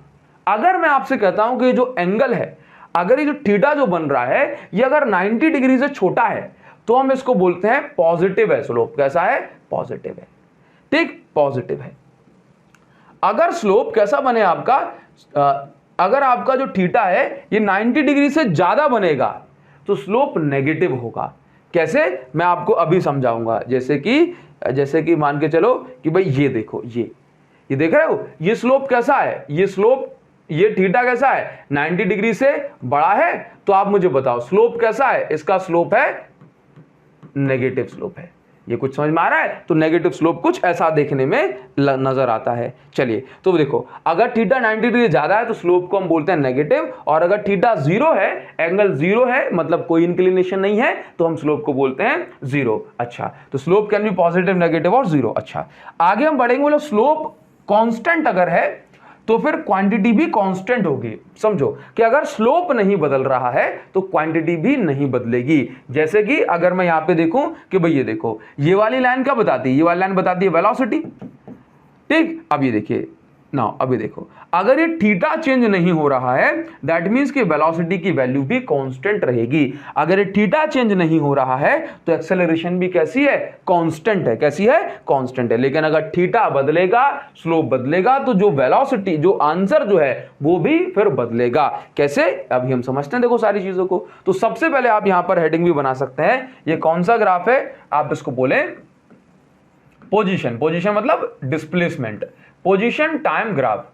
अगर मैं आपसे कहता हूं कि ये जो एंगल है, अगर ये जो थीटा जो बन रहा है, ये अगर 90 डिग्री से छोटा है तो हम इसको बोलते हैं पॉजिटिव है स्लोप। कैसा है? पॉजिटिव है। ठीक, पॉजिटिव है। अगर स्लोप कैसा बने आपका, अगर आपका जो थीटा है ये 90 डिग्री से ज्यादा बनेगा तो स्लोप नेगेटिव होगा। कैसे? मैं आपको अभी समझाऊंगा। जैसे कि मान के चलो कि भाई ये देखो, ये देख रहे हो, ये स्लोप कैसा है? ये थीटा कैसा है? 90 डिग्री से बड़ा है। तो आप मुझे बताओ स्लोप कैसा है? इसका स्लोप है नेगेटिव स्लोप है। ये कुछ समझ में आ रहा है? तो नेगेटिव स्लोप कुछ ऐसा देखने में नजर आता है। चलिए तो देखो, अगर थीटा 90 डिग्री ज्यादा है तो स्लोप को हम बोलते हैं नेगेटिव, और अगर थीटा 0 है, एंगल 0 है, मतलब कोई इंक्लिनेशन नहीं है, तो हम स्लोप को बोलते हैं 0। अच्छा, तो slope can be positive, negative और 0। अच्छा, आगे हम बढ़ेंगे। बोलो स्लोप कांस्टेंट अगर है तो फिर क्वांटिटी भी कांस्टेंट होगी। समझो कि अगर स्लोप नहीं बदल रहा है तो क्वांटिटी भी नहीं बदलेगी। जैसे कि अगर मैं यहां पे देखूं कि भाई ये देखो, ये वाली लाइन क्या बताती है? ये वाली लाइन बताती है वेलोसिटी। ठीक, अब ये देखिए ना, अभी देखो, अगर ये थीटा चेंज नहीं हो रहा है दैट मींस कि वेलोसिटी की वैल्यू भी कांस्टेंट रहेगी। अगर ये थीटा चेंज नहीं हो रहा है तो एक्सेलरेशन भी कैसी है? कांस्टेंट है। कैसी है? कांस्टेंट है। लेकिन अगर थीटा बदलेगा, स्लोप बदलेगा, तो जो वेलोसिटी, जो आंसर जो है वो भी फिर बदलेगा। कैसे? अभी हम समझते हैं, देखो सारी चीजों को। तो सबसे पहले आप यहां पर हेडिंग भी बना सकते हैं। ये कौन सा ग्राफ है? आप इसको बोले पोजीशन। पोजीशन मतलब displacement. Position time graph.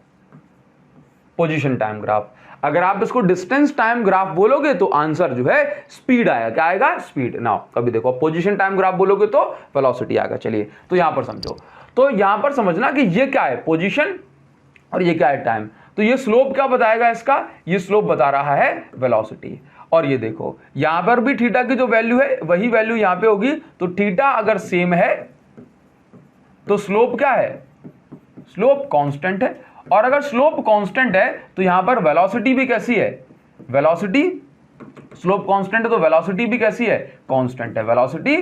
Position time graph. अगर आप इसको डिस्टेंस टाइम ग्राफ बोलोगे तो आंसर जो है स्पीड आएगा। क्या आएगा? स्पीड। नाउ कभी देखो, पोजीशन टाइम ग्राफ बोलोगे तो वेलोसिटी आएगा। चलिए तो यहां पर समझो, तो यहां पर समझना कि ये क्या है? पोजीशन, और ये क्या है? टाइम। तो ये स्लोप क्या बताएगा इसका? ये स्लोप बता रहा है वेलोसिटी। और ये देखो, यहां पर भी थीटा की जो वैल्यू है वही वैल्यू यहां पे होगी। तो थीटा अगर सेम है तो स्लोप क्या है? स्लोप कांस्टेंट है। और अगर स्लोप कांस्टेंट है तो यहां पर वेलोसिटी भी कैसी है? वेलोसिटी, स्लोप कांस्टेंट है तो वेलोसिटी भी कैसी है? कांस्टेंट है। वेलोसिटी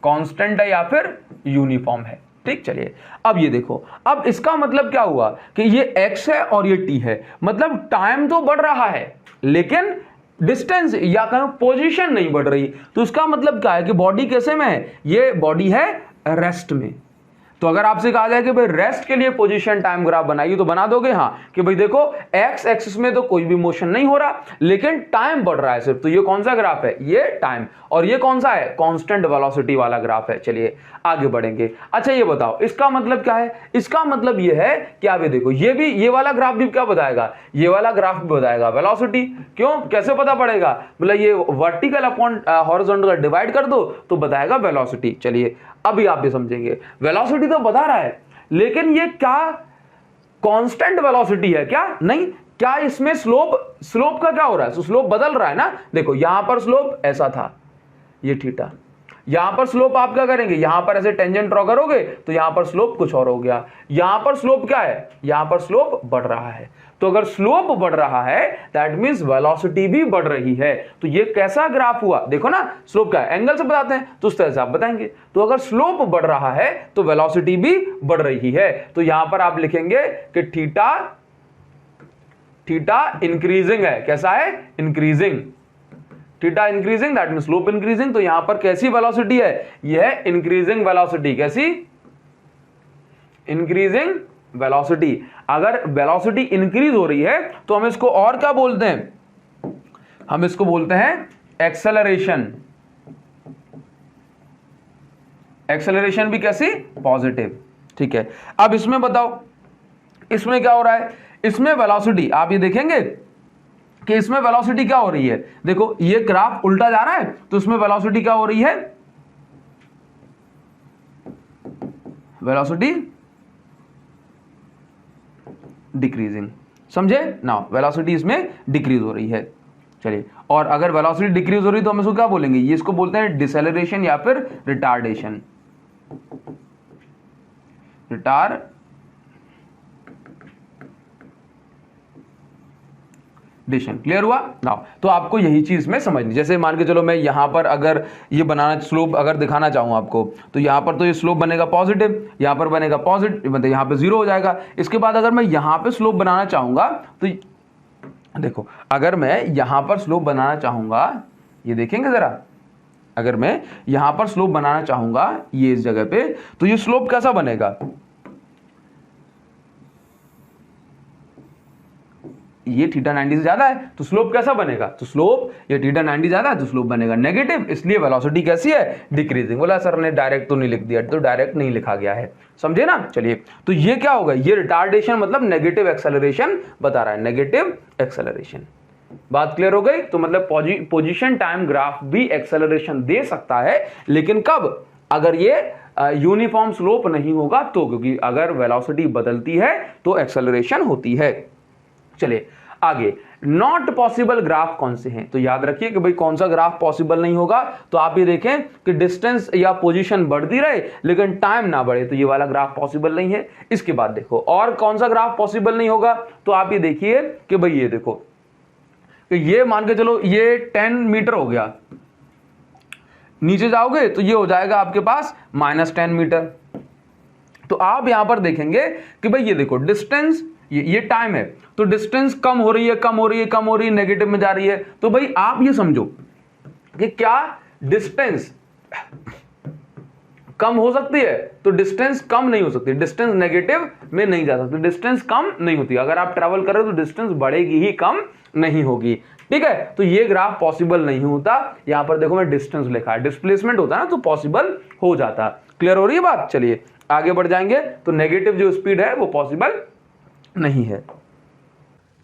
कांस्टेंट है या फिर यूनिफॉर्म है। ठीक, चलिए अब ये देखो, अब इसका मतलब क्या हुआ कि ये x है और ये t है, मतलब टाइम तो बढ़ रहा है लेकिन डिस्टेंस या कहें पोजीशन नहीं बढ़ रही। तो इसका मतलब क्या है कि बॉडी कैसे में है? ये बॉडी है रेस्ट में। तो अगर आपसे कहा जाए कि भाई रेस्ट के लिए पोजीशन टाइम ग्राफ बनाइए, तो बना दोगे? हाँ, कि भाई देखो एक्स एक्सिस में तो कोई भी मोशन नहीं हो रहा लेकिन टाइम बढ़ रहा है सिर्फ। तो ये कौन सा ग्राफ है? ये टाइम। और ये कौन सा है? कांस्टेंट वेलोसिटी वाला ग्राफ है। चलिए आगे बढ़ेंगे। अच्छा ये बताओ इसका मतलब क्या है? इसका मतलब ये है कि आप ये देखो, ये भी, ये वाला ग्राफ भी क्या बताएगा? ये वाला ग्राफ भी बताएगा वेलोसिटी। क्यों? कैसे पता पड़ेगा? मतलब ये वर्टिकल अपॉन हॉरिजॉन्टल डिवाइड कर दो तो बताएगा वेलोसिटी। चलिए अभी आप भी समझेंगे। वेलोसिटी तो बता रहा है लेकिन ये क्या कांस्टेंट वेलोसिटी है क्या? नहीं। क्या इसमें स्लोप का क्या हो रहा है? स्लोप बदल रहा है ना। देखो यहां पर स्लोप ऐसा था, ये थीटा। यहां पर स्लोप आप क्या करेंगे? यहां पर ऐसे टेंजेंट ड्रॉ करोगे तो यहां पर स्लोप कुछ और हो गया। यहां पर स्लोप क्या है? यहां पर स्लोप बढ़ रहा है। तो अगर स्लोप बढ़ रहा है दैट मींस वेलोसिटी भी बढ़ रही है। तो ये कैसा ग्राफ हुआ? देखो ना, स्लोप का एंगल से बताते हैं तो उस तरह से आप बताएंगे। तो अगर स्लोप बढ़ रहा है तो वेलोसिटी भी बढ़ रही है। तो यहां पर आप लिखेंगे कि थीटा इंक्रीजिंग है। कैसा है? Increasing. Theta increasing that means slope increasing. तो यहां पर कैसी वेलोसिटी है? यह है इंक्रीजिंग वेलोसिटी। कैसी? Increasing velocity. अगर वेलोसिटी इंक्रीज हो रही है तो हम इसको और क्या बोलते हैं? हम इसको बोलते हैं एक्सेलरेशन। एक्सेलरेशन भी कैसी? पॉजिटिव। ठीक है, अब इसमें बताओ इसमें क्या हो रहा है? इसमें वेलोसिटी आप ये देखेंगे कि इसमें वेलोसिटी क्या हो रही है। देखो ये ग्राफ उल्टा जा रहा है तो इसमें वेलोसिटी क्या हो रही है? Velocity decreasing. समझे ना? वेलोसिटी इसमें डिक्रीज हो रही है। चलिए, और अगर वेलोसिटी डिक्रीज हो रही है तो हम इसको क्या बोलेंगे? ये इसको बोलते हैं डिसेलरेशन या फिर रिटार्डेशन। क्लियर हुआ ना? तो आपको यही चीज में समझनी। जैसे मान के चलो मैं यहां पर अगर ये बनाना, स्लोप अगर दिखाना चाहूं आपको, तो यहां पर तो ये स्लोप बनेगा पॉजिटिव, यहां पर बनेगा पॉजिटिव, मतलब यहां पे 0 हो जाएगा। इसके बाद अगर मैं यहां पे स्लोप बनाना चाहूंगा तो देखो, अगर मैं यहां पर स्लोप बनाना चाहूंगा, ये देखेंगे जरा, अगर मैं यहां पर स्लोप बनाना चाहूंगा ये इस जगह पे, तो ये स्लोप कैसा बनेगा? ये थीटा 90 से ज्यादा है तो स्लोप कैसा बनेगा? तो स्लोप, ये थीटा 90 ज्यादा है तो स्लोप बनेगा नेगेटिव। इसलिए वेलोसिटी कैसी है? डिक्रीजिंग। बोला सर ने डायरेक्ट तो नहीं लिख दिया, तो डायरेक्ट नहीं लिखा गया है, समझे ना? चलिए, तो ये क्या होगा? ये रिटार्डेशन मतलब नेगेटिव एक्सेलरेशन बता रहा है, नेगेटिव एक्सेलरेशन। बात क्लियर हो गई? तो मतलब पोजीशन टाइम ग्राफ भी एक्सेलरेशन दे सकता है, लेकिन कब? अगर ये यूनिफॉर्म स्लोप नहीं होगा तो, क्योंकि अगर वेलोसिटी बदलती है तो एक्सेलरेशन होती है। चलिए आगे, नॉट पॉसिबल ग्राफ कौन से हैं? तो याद रखिए कि भाई कौन सा ग्राफ पॉसिबल नहीं होगा। तो आप ये देखें कि डिस्टेंस या पोजीशन बढ़ती रहे लेकिन टाइम ना बढ़े, तो ये वाला ग्राफ पॉसिबल नहीं है। इसके बाद देखो और कौन सा ग्राफ पॉसिबल नहीं होगा, तो आप ये देखिए कि भाई ये देखो कि ये मान के चलो ये 10 मीटर हो गया, नीचे जाओगे तो ये हो जाएगा आपके पास -10 मीटर। तो आप यहां पर देखेंगे कि भाई ये देखो डिस्टेंस, ये टाइम है, तो डिस्टेंस कम हो रही है, कम हो रही है, कम हो रही है, नेगेटिव में जा रही है। तो भाई आप ये समझो कि क्या डिस्टेंस कम हो सकती है? तो डिस्टेंस कम नहीं हो सकती, डिस्टेंस नेगेटिव में नहीं जा सकती, डिस्टेंस कम नहीं होती। अगर आप ट्रेवल कर रहे हो तो डिस्टेंस बढ़ेगी ही, कम नहीं होगी। ठीक है, तो ये ग्राफ पॉसिबल नहीं होता। यहां पर देखो मैं डिस्टेंस लिखा है, डिस्प्लेसमेंट होता है ना तो पॉसिबल हो जाता। क्लियर हो रही है बात? चलिए आगे बढ़ जाएंगे। तो नेगेटिव जो स्पीड है वो पॉसिबल नहीं है।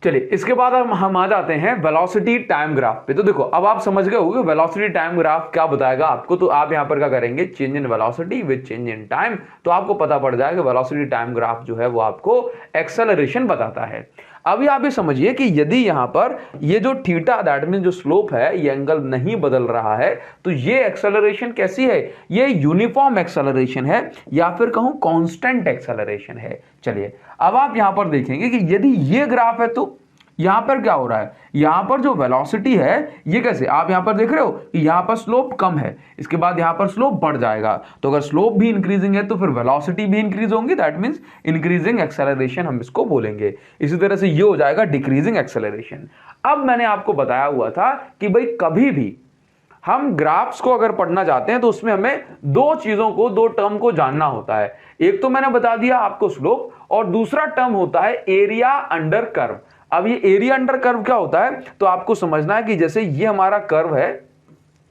चलिए इसके बाद हम आ जाते हैं वेलोसिटी टाइम ग्राफ पे। तो देखो अब आप समझ गए होंगे वेलोसिटी टाइम ग्राफ क्या बताएगा आपको। तो आप यहां पर क्या करेंगे, change in velocity with change in time, तो आपको पता पड़ जाएगा वेलोसिटी टाइम ग्राफ जो है वो आपको एक्सेलरेशन बताता है। अभी आप ये समझिए कि यदि यहां पर ये जो थीटा दैट मीन जो स्लोप है ये एंगल नहीं बदल रहा है तो ये एक्सेलरेशन कैसी है? ये यूनिफॉर्म एक्सेलरेशन है या फिर कहूं कांस्टेंट एक्सेलरेशन है। चलिए अब आप यहां पर देखेंगे कि यदि ये ग्राफ है तो यहां पर क्या हो रहा है, यहां पर जो वेलोसिटी है ये कैसे, आप यहां पर देख रहे हो कि यहां पर स्लोप कम है, इसके बाद यहां पर स्लोप बढ़ जाएगा। तो अगर स्लोप भी इंक्रीजिंग है तो फिर वेलोसिटी भी इंक्रीज होंगी, दैट मींस इंक्रीजिंग एक्सेलरेशन हम इसको बोलेंगे। इसी तरह से ये हो जाएगा डिक्रीजिंग एक्सेलरेशन। अब मैंने आपको बताया हुआ था कि भाई कभी भी हम ग्राफ्स को अगर पढ़ना चाहते हैं तो उसमें हमें दो चीजों को, दो टर्म को जानना होता है। एक तो मैंने बता दिया आपको स्लोप, और दूसरा टर्म होता है एरिया अंडर कर्व। अब ये एरिया अंडर कर्व क्या होता है, तो आपको समझना है कि जैसे ये हमारा कर्व है,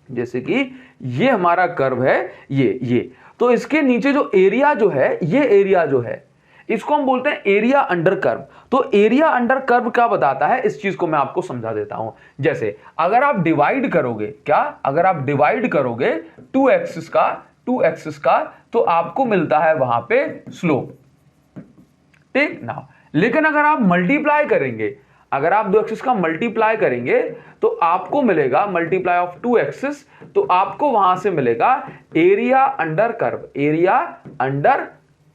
जैसे कि ये हमारा कर्व है, ये तो इसके नीचे जो एरिया जो है, ये एरिया जो है इसको हम बोलते हैं एरिया अंडर कर्व। तो एरिया अंडर कर्व क्या बताता है, इस चीज को मैं आपको समझा देता हूं। जैसे अगर आप डिवाइड करोगे, क्या अगर आप डिवाइड करोगे 2 एक्सिस का तो आपको मिलता है वहां पे स्लोप। ठीक ना, लेकिन अगर आप मल्टीप्लाई करेंगे, अगर आप 2 एक्सिस का मल्टीप्लाई करेंगे तो आपको मिलेगा मल्टीप्लाई ऑफ 2 एक्सिस, तो आपको वहां से मिलेगा area under curve, area under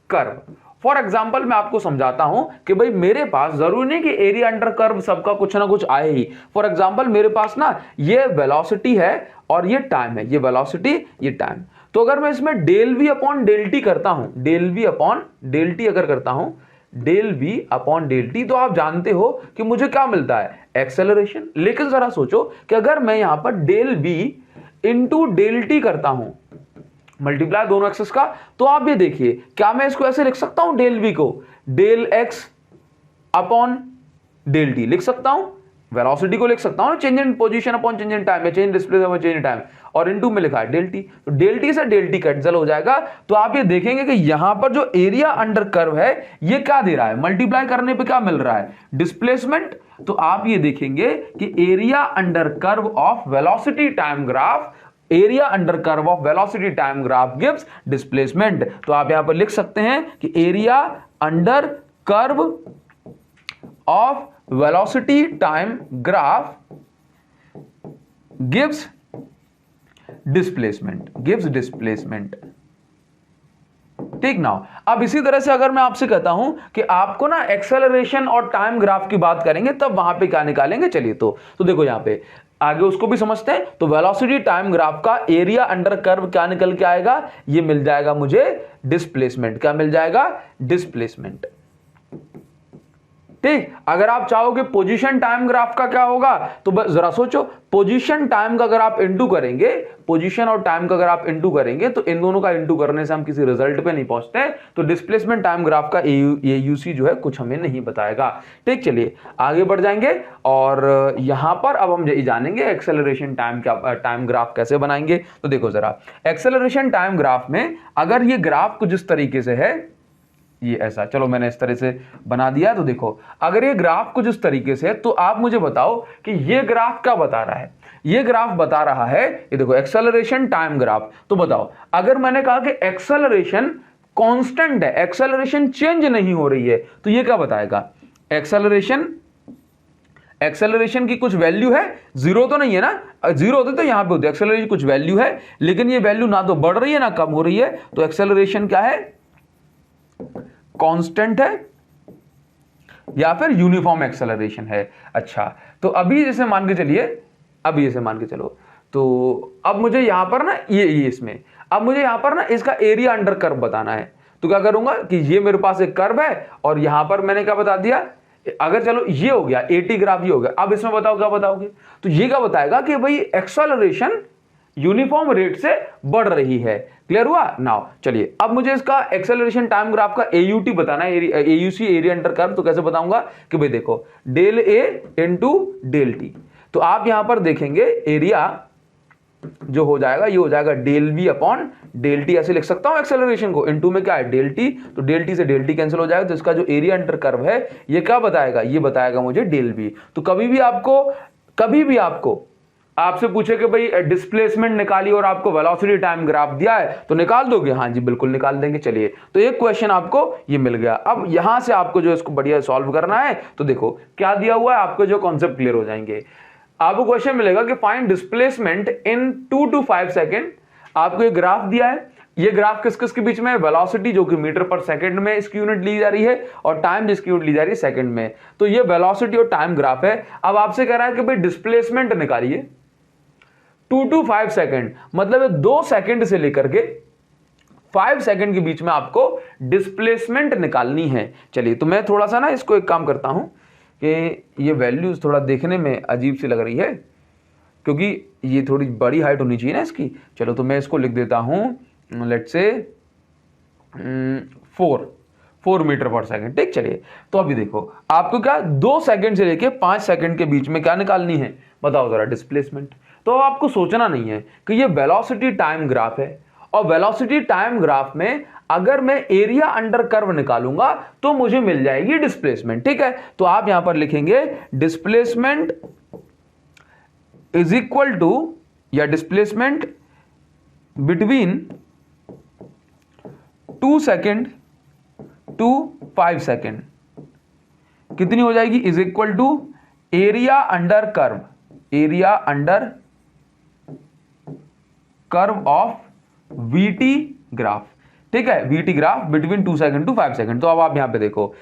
curve. For example मैं आपको समझाता हूं कि भाई मेरे पास जरूरी नहीं कि एरिया अंडर कर्व सबका कुछ ना कुछ आए ही। फॉर एग्जाम्पल मेरे पास ना ये वेलोसिटी है और ये टाइम है, ये वेलोसिटी ये टाइम। तो अगर मैं इसमें del v upon del t करता हूं, del v upon del t अगर करता हूं, del v upon del T, तो आप जानते हो कि मुझे क्या मिलता है, एक्सेलरेशन। लेकिन जरा सोचो कि अगर मैं यहां पर del v into del t करता हूं, मल्टीप्लाई दोनों एक्सिस का, तो आप ये देखिए क्या मैं इसको ऐसे लिख सकता हूं, डेल वी को del X upon del T लिख सकता हूं, वेलोसिटी को लिख सकता हूं, change in position upon change in time में, change displacement upon change in time, और इनटू में लिखा है डेल टी। तो डेल टी से डेल टी कैंसिल हो जाएगा। तो आप ये देखेंगे कि यहां पर जो एरिया अंडर कर्व है ये क्या दे रहा है, मल्टीप्लाई करने पे क्या मिल रहा है, डिस्प्लेसमेंट। तो आप ये देखेंगे कि area under curve of velocity time graph, area under curve of velocity time graph gives displacement. तो आप यहां पर लिख सकते हैं कि area under curve of velocity time graph gives displacement, gives displacement. ठीक ना। अब इसी तरह से अगर मैं आपसे कहता हूं कि आपको ना एक्सेलरेशन और टाइम ग्राफ की बात करेंगे तब वहां पे क्या निकालेंगे, चलिए तो देखो यहां पे आगे उसको भी समझते हैं। तो वेलोसिटी टाइम ग्राफ का एरिया अंडर कर्व क्या निकल के आएगा, ये मिल जाएगा मुझे डिस्प्लेसमेंट। क्या मिल जाएगा, डिस्प्लेसमेंट। ठीक, अगर आप चाहोगे पोजीशन टाइम ग्राफ का क्या होगा, तो बस जरा सोचो, पोजीशन टाइम का अगर आप इंटू करेंगे, पोजीशन और टाइम का अगर आप इंटू करेंगे तो इन दोनों का इंटू करने से हम किसी रिजल्ट पे नहीं पहुंचते। तो डिस्प्लेसमेंट टाइम ग्राफ का AUC जो है कुछ हमें नहीं बताएगा। ठीक, चलिए आगे बढ़ जाएंगे और यहां पर अब हम जानेंगे एक्सेलरेशन टाइम ग्राफ कैसे बनाएंगे। तो देखो जरा, एक्सेलरेशन टाइम ग्राफ में अगर ये ग्राफ कुछ इस तरीके से है, ये ऐसा, चलो मैंने इस तरह से बना दिया। तो देखो अगर ये ग्राफ कुछ इस तरीके से है तो आप मुझे बताओ कि ये ग्राफ क्या बता रहा है। ये ग्राफ बता रहा है, ये देखो एक्सेलरेशन टाइम ग्राफ। तो बताओ अगर मैंने कहा कि एक्सेलरेशन कांस्टेंट है, एक्सेलरेशन चेंज नहीं हो रही है, तो ये क्या बताएगा? एक्सेलरेशन की कुछ वैल्यू है, जीरो तो नहीं है ना, जीरो होते तो यहां पे होते। एक्सेलरेशन कुछ वैल्यू है, लेकिन ये वैल्यू ना तो बढ़ रही है ना कम हो रही है, तो एक्सेलरेशन क्या है? कांस्टेंट है या फिर यूनिफॉर्म एक्सेलरेशन है। अच्छा, तो अभी जैसे मान के चलिए, अभी जैसे मान के चलो, तो अब मुझे यहां पर ना ये इसमें, अब मुझे यहां पर ना इसका एरिया अंडर कर्व बताना है। तो क्या करूंगा कि ये मेरे पास एक कर्व है और यहां पर मैंने क्या बता दिया, अगर चलो ये हो गया 80 ग्राफ, ये हो गया। अब इसमें बताओ क्या बताओगे? तो ये क्या बताएगा कि भाई एक्सेलरेशन यूनिफॉर्म रेट से बढ़ रही है। क्लियर हुआ? नाउ चलिए अब मुझे इसका एक्सेलरेशन टाइम ग्राफ का AUT बताना है, AUC एरिया अंडर कर्व। तो कैसे बताऊंगा कि भाई देखो del A into del T। तो आप यहां पर देखेंगे एरिया जो हो जाएगा, ये हो जाएगा del V upon del T। ऐसे लिख सकता हूं एक्सेलरेशन को, इनटू में क्या है डेल T, तो डेल T से डेल T कैंसिल हो जाएगा। तो इसका जो एरिया अंडर कर्व है ये क्या बताएगा? ये बताएगा मुझे डेल V। तो कभी भी आपको आपसे पूछे कि भाई डिस्प्लेसमेंट निकालिए और आपको वेलोसिटी टाइम ग्राफ दिया है, तो निकाल दोगे? हाँ जी बिल्कुल निकाल देंगे। चलिए तो एक क्वेश्चन आपको ये मिल गया। अब यहां से आपको जो इसको बढ़िया सॉल्व करना है, तो देखो क्या दिया हुआ है, आपको जो कॉन्सेप्ट क्लियर हो जाएंगे। आपको क्वेश्चन मिलेगा कि find displacement in 2 to 5 second. आपको ये ग्राफ दिया है, ये ग्राफ किस किस के बीच में है? वेलोसिटी जो कि मीटर पर सेकंड में इसकी यूनिट ली जा रही है, और टाइम जिसकी यूनिट ली जा रही है सेकंड में। तो ये वेलोसिटी और टाइम ग्राफ है। अब आपसे कह रहा है कि भाई डिस्प्लेसमेंट निकालिए 2 to 5 सेकेंड, मतलब 2 सेकेंड से लेकर के 5 सेकेंड के बीच में आपको डिस्प्लेसमेंट निकालनी है। चलिए तो मैं थोड़ा सा ना इसको एक काम करता हूं कि ये वैल्यूज थोड़ा देखने में अजीब सी लग रही है, क्योंकि ये थोड़ी बड़ी हाइट होनी चाहिए ना इसकी। चलो तो मैं इसको लिख देता हूं, लेट्स से 4 मीटर पर सेकेंड। ठीक, चलिए तो अभी देखो आपको क्या 2 सेकेंड से लेके 5 सेकेंड के बीच में क्या निकालनी है? बताओ जरा डिस्प्लेसमेंट। तो आपको सोचना नहीं है कि ये वेलोसिटी टाइम ग्राफ है, और वेलोसिटी टाइम ग्राफ में अगर मैं एरिया अंडर कर्व निकालूंगा तो मुझे मिल जाएगी डिस्प्लेसमेंट। ठीक है, तो आप यहां पर लिखेंगे डिस्प्लेसमेंट इज इक्वल टू, या displacement between 2 second to 5 second कितनी हो जाएगी? Is equal to area under curve, area under curve of VT graph. ठीक है, VT graph between 2 second to 5 second. तो अब आप यहां पे देखो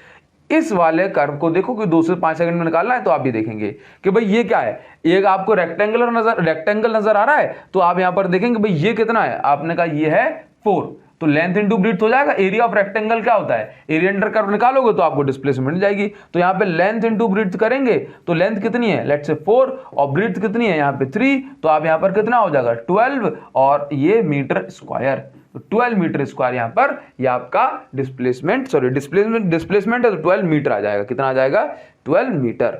इस वाले कर्व को देखो कि 2 से 5 सेकंड में निकालना है, तो आप ये देखेंगे कि भाई ये क्या है, एक आपको रेक्टेंगल नजर आ रहा है। तो आप यहां पर देखेंगे भाई ये कितना है, आपने कहा ये है 4, तो लेंथ इंटू ब्रीथ हो जाएगा। एरिया ऑफ रेक्टेंगल क्या होता है? एरिया अंडर कर्व निकालोगे तो आपको डिस्प्लेसमेंट मिल जाएगी। तो यहां पे लेंथ इंटू ब्रीथ करेंगे तो लेंथ कितनी है, लेट्स से 4, और ब्रीथ कितनी है यहाँ पे 3, तो आप यहां पर कितना हो जाएगा 12, और ये मीटर स्क्वायर, 12 मीटर स्क्वायर यहां पर ये आपका डिस्प्लेसमेंट है, तो 12 मीटर आ जाएगा। कितना आ जाएगा? 12 मीटर।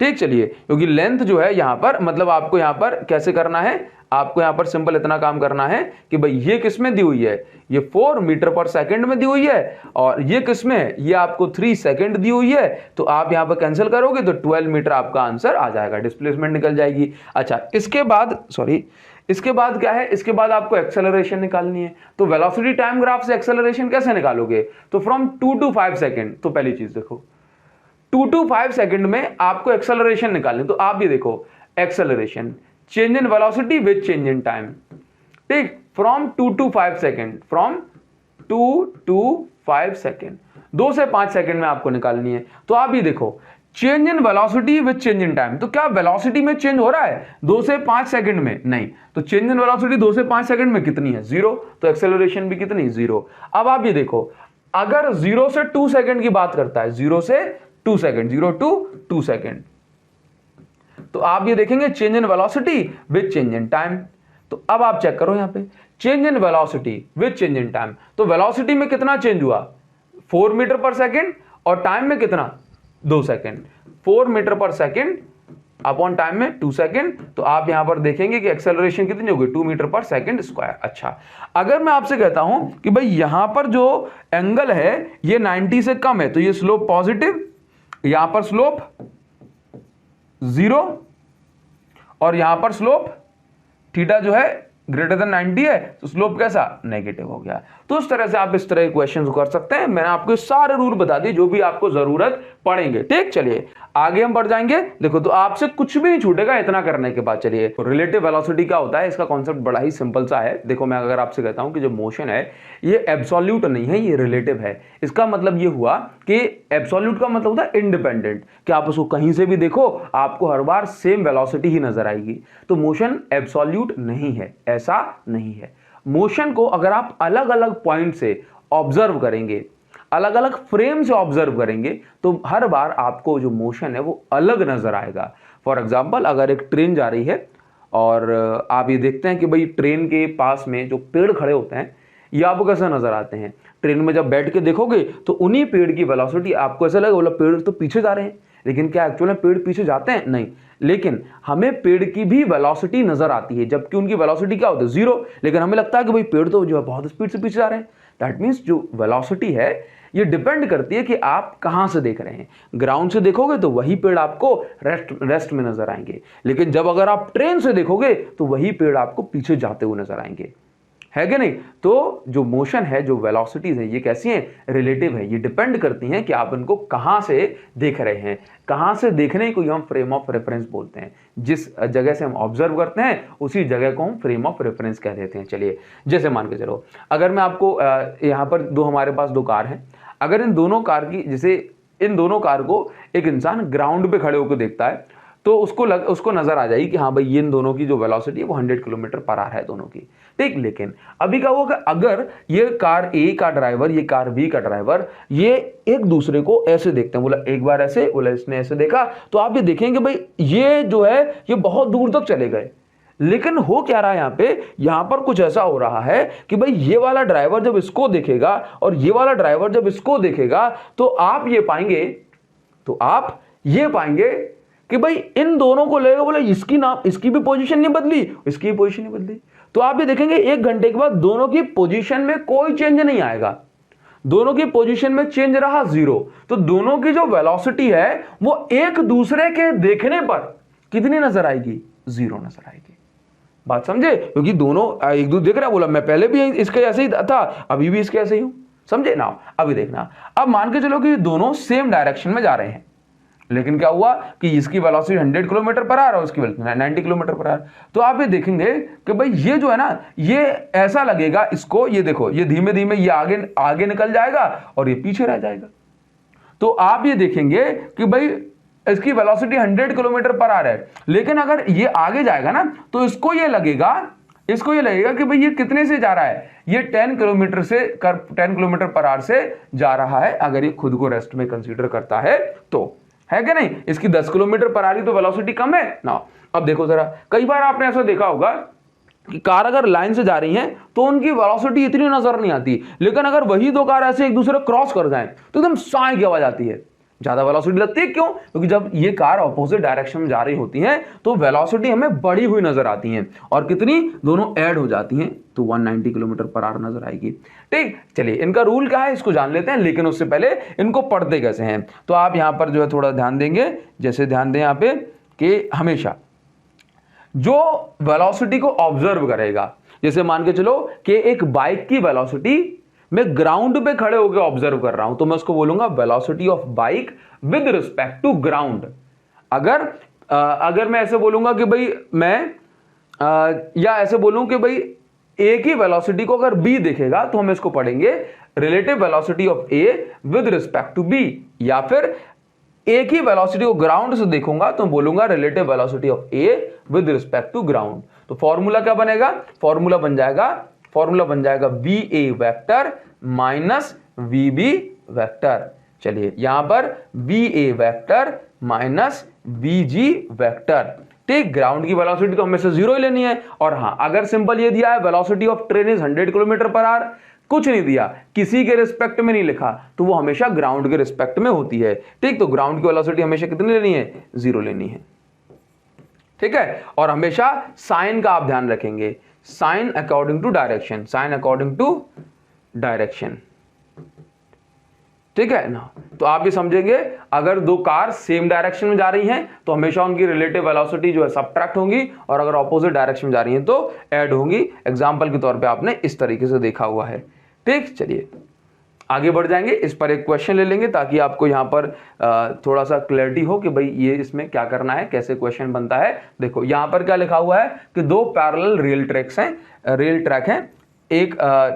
ठीक, चलिए क्योंकि लेंथ जो है यहां पर, मतलब आपको यहां पर कैसे करना है, आपको यहां पर सिंपल इतना काम करना है कि भाई ये किस में दी हुई है, ये 4 मीटर पर सेकंड में दी हुई है, और ये किस में है, ये आपको 3 सेकंड दी हुई है। तो आप यहां पर कैंसिल करोगे तो 12 मीटर आपका आंसर आ जाएगा, डिस्प्लेसमेंट निकल जाएगी। अच्छा, इसके बाद क्या है, इसके बाद आपको एक्सेलरेशन निकालनी है। तो वेलोसिटी टाइम ग्राफ से एक्सेलरेशन कैसे निकालोगे? तो फ्रॉम 2 to 5 सेकंड। तो पहली चीज देखो 2 to 5 सेकंड में आपको एक्सेलरेशन निकालनी, तो आप ये देखो acceleration change in velocity with change in time. ठीक, from 2 to 5 second, from 2 to 5 second, 2 से 5 सेकंड में आपको निकालनी है। तो आप ये देखो change in velocity with change in time, तो क्या वेलोसिटी में चेंज हो रहा है 2 से 5 सेकंड में? नहीं, तो चेंज इन वेलोसिटी 2 से 5 सेकंड में कितनी है? 0, तो एक्सेलरेशन भी कितनी? 0। अब आप ये देखो अगर 0 से 2 सेकंड की बात करता है, 0 से 2 सेकंड, 0 to 2 सेकंड, तो आप ये देखेंगे change in velocity with change in time. तो अब आप चेक करो यहां पे change in velocity with change in time, तो वेलोसिटी में कितना चेंज हुआ? 4 मीटर पर सेकंड, और टाइम में कितना? 2 second. 4 metre per second upon time में 2 सेकंड, तो आप यहां पर देखेंगे कि एक्सेलरेशन कितनी होगी 2 मीटर पर सेकंड स्क्वायर। अच्छा, अगर मैं आपसे कहता हूं कि भाई यहां पर जो एंगल है ये 90 से कम है तो ये स्लोप पॉजिटिव, यहां पर स्लोप 0 और यहां पर स्लोप थीटा जो है ग्रेटर देन 90 है तो स्लोप कैसा नेगेटिव हो गया। तो उस तरह से आप इस तरह के क्वेश्चन कर सकते हैं। मैंने आपको सारे रूल बता दिए जो भी आपको जरूरत पड़ेंगे। ठीक, चलिए आगे हम बढ़ जाएंगे। देखो तो आपसे कुछ भी नहीं छूटेगा इतना करने के बाद। चलिए, तो रिलेटिव वेलोसिटी क्या होता है, इसका कॉन्सेप्ट बड़ा ही सिंपल सा है। देखो मैं अगर आपसे कहता हूं कि जो मोशन है ये एब्सोल्यूट नहीं है, ये रिलेटिव है। इसका मतलब ये हुआ कि एब्सोल्यूट का मतलब होता है इंडिपेंडेंट, कि आप उसको कहीं से भी देखो आपको हर बार सेम वेलोसिटी ही नजर आएगी। तो मोशन एब्सोल्यूट नहीं है, ऐसा नहीं है। मोशन को अगर आप अलग अलग पॉइंट से ऑब्जर्व करेंगे, अलग अलग फ्रेम से ऑब्जर्व करेंगे तो हर बार आपको जो मोशन है वो अलग नजर आएगा। फॉर एग्जांपल, अगर एक ट्रेन जा रही है और आप ये देखते हैं कि भाई ट्रेन के पास में जो पेड़ खड़े होते हैं ये आपको कैसे नजर आते हैं। ट्रेन में जब बैठ के देखोगे तो उन्हीं पेड़ की वेलोसिटी आपको ऐसा लगेगा बोला पेड़ तो पीछे जा रहे हैं, लेकिन क्या एक्चुअल में पेड़ पीछे जाते हैं? नहीं, लेकिन हमें पेड़ की भी वेलोसिटी नजर आती है, जबकि उनकी वेलोसिटी क्या होती है 0, लेकिन हमें लगता है कि भाई पेड़ तो जो है बहुत स्पीड से पीछे जा रहे हैं। दैट मीन्स जो वेलोसिटी है ये डिपेंड करती है कि आप कहां से देख रहे हैं। ग्राउंड से देखोगे तो वही पेड़ आपको रेस्ट में नजर आएंगे, लेकिन जब अगर आप ट्रेन से देखोगे तो वही पेड़ आपको पीछे जाते हुए नजर आएंगे, है कि नहीं। तो जो मोशन है, जो वेलोसिटीज है, ये कैसी हैं? रिलेटिव है। ये डिपेंड करती हैं कि आप इनको कहां से देख रहे हैं। कहां से देखने को हम फ्रेम ऑफ रेफरेंस बोलते हैं। जिस जगह से हम ऑब्जर्व करते हैं उसी जगह को हम फ्रेम ऑफ रेफरेंस कह देते हैं। चलिए, जैसे मान के चलो अगर मैं आपको यहां पर हमारे पास 2 कार हैं, अगर इन दोनों कार की जैसे इन दोनों कार को एक इंसान ग्राउंड पे खड़े होकर देखता है तो उसको नजर आ जाएगी कि हाँ भाई इन दोनों की जो वेलोसिटी है वो 100 किलोमीटर पर आवर है दोनों की। ठीक, लेकिन अभी क्या होगा, अगर ये कार ए का ड्राइवर, ये कार बी का ड्राइवर, ये एक दूसरे को ऐसे देखते हैं, बोला एक बार ऐसे, बोला इसने ऐसे देखा, तो आप ये देखेंगे भाई ये जो है ये बहुत दूर तक चले गए। लेकिन हो क्या रहा है यहां पर कुछ ऐसा हो रहा है कि भाई ये वाला ड्राइवर जब इसको देखेगा और ये वाला ड्राइवर जब इसको देखेगा तो आप ये पाएंगे कि भाई इन दोनों को लेगा, बोला इसकी भी पोजीशन नहीं बदली, इसकी भी पोजीशन नहीं बदली। तो आप ये देखेंगे 1 घंटे के बाद दोनों की पोजीशन में कोई चेंज नहीं आएगा, दोनों की पोजीशन में चेंज रहा 0। तो दोनों की जो वेलोसिटी है वो एक दूसरे के देखने पर कितनी नजर आएगी? 0 नजर आएगी। बात समझे? क्योंकि दोनों एक दूसरे देख रहा, बोला मैं पहले भी इसके ऐसे ही था, अभी भी इसके ऐसे ही हूं। समझे ना? अभी देखना, अब मान के चलो कि दोनों सेम डायरेक्शन में जा रहे हैं, लेकिन क्या हुआ कि इसकी वेलोसिटी 100 किलोमीटर पर आवर और उसकी 90 किलोमीटर पर आवर। तो आप ये देखेंगे कि भाई ये जो है ना, ये ऐसा लगेगा इसको, ये देखो ये धीमे धीमे ये आगे निकल जाएगा और ये पीछे रह जाएगा। तो आप ये देखेंगे कि भाई इसकी वेलोसिटी 100 किलोमीटर पर आवर है, लेकिन अगर ये आगे जाएगा ना तो इसको ये लगेगा कि भाई ये कितने से जा रहा है, ये 10 किलोमीटर पर आवर से जा रहा है, अगर ये खुद को रेस्ट में कंसीडर करता है तो, है कि नहीं। इसकी 10 किलोमीटर पर आ रही तो वेलोसिटी कम है ना। अब देखो जरा, कई बार आपने ऐसा देखा होगा कि कार अगर लाइन से जा रही हैं तो उनकी वेलोसिटी इतनी नजर नहीं आती, लेकिन अगर वही 2 कार ऐसे एक दूसरे क्रॉस कर जाएं तो एकदम साए की आवाज आती है, ज्यादा वेलोसिटी लगती है। क्यों? क्योंकि जब ये कार ऑपोजिट डायरेक्शन में जा रही होती हैं तो वेलोसिटी हमें बढ़ी हुई नजर आती है, और कितनी, दोनों ऐड हो जाती हैं तो 190 किलोमीटर पर आवर नजर आएगी। ठीक, चलिए इनका रूल क्या है इसको जान लेते हैं, लेकिन उससे पहले इनको पढ़ते कैसे हैं। तो आप यहां पर जो है थोड़ा ध्यान देंगे, जैसे ध्यान दें यहां पे कि हमेशा जो वेलोसिटी को ऑब्जर्व करेगा, जैसे मान के चलो कि एक बाइक की वेलोसिटी मैं ग्राउंड पे खड़े होकर ऑब्जर्व कर रहा हूं तो मैं उसको बोलूंगा velocity of bike with respect to ground. अगर मैं ऐसे बोलूंगा कि भाई या ऐसे बोलूं कि भाई ए की वेलोसिटी को अगर बी देखेगा तो हम इसको पढ़ेंगे relative velocity of A with respect to B, या फिर ए की वेलोसिटी को ग्राउंड से देखूंगा तो बोलूंगा relative velocity of A with respect to ground. तो फॉर्मूला क्या बनेगा? फॉर्मूला बन जाएगा v A vector minus v B vector. चलिए यहां पर v A vector minus v G vector. ठीक, ग्राउंड की वेलोसिटी तो हमेशा 0 ही लेनी है, और हाँ अगर सिंपल ये दिया है velocity of train is 100 kilometre per our, कुछ नहीं दिया, किसी के रिस्पेक्ट में नहीं लिखा, तो वो हमेशा ग्राउंड के रिस्पेक्ट में होती है। ठीक, तो ग्राउंड की वेलोसिटी हमेशा कितनी लेनी है? 0 लेनी है। ठीक है। और हमेशा साइन का आप ध्यान रखेंगे, sign according to direction, sign according to direction, ठीक है ना। तो आप ये समझेंगे अगर दो कार सेम डायरेक्शन में जा रही हैं तो हमेशा उनकी रिलेटिव वेलोसिटी जो है सबट्रैक्ट होंगी, और अगर ऑपोजिट डायरेक्शन में जा रही हैं तो ऐड होंगी। एग्जांपल के तौर पे आपने इस तरीके से देखा हुआ है, ठीक। चलिए आगे बढ़ जाएंगे, इस पर एक क्वेश्चन ले लेंगे ताकि आपको यहाँ पर थोड़ा सा क्लैरिटी हो कि भाई ये इसमें क्या करना है, कैसे क्वेश्चन बनता है। देखो यहाँ पर क्या लिखा हुआ है कि दो पैरेलल रेल ट्रैक्स हैं, रेल ट्रैक हैं। एक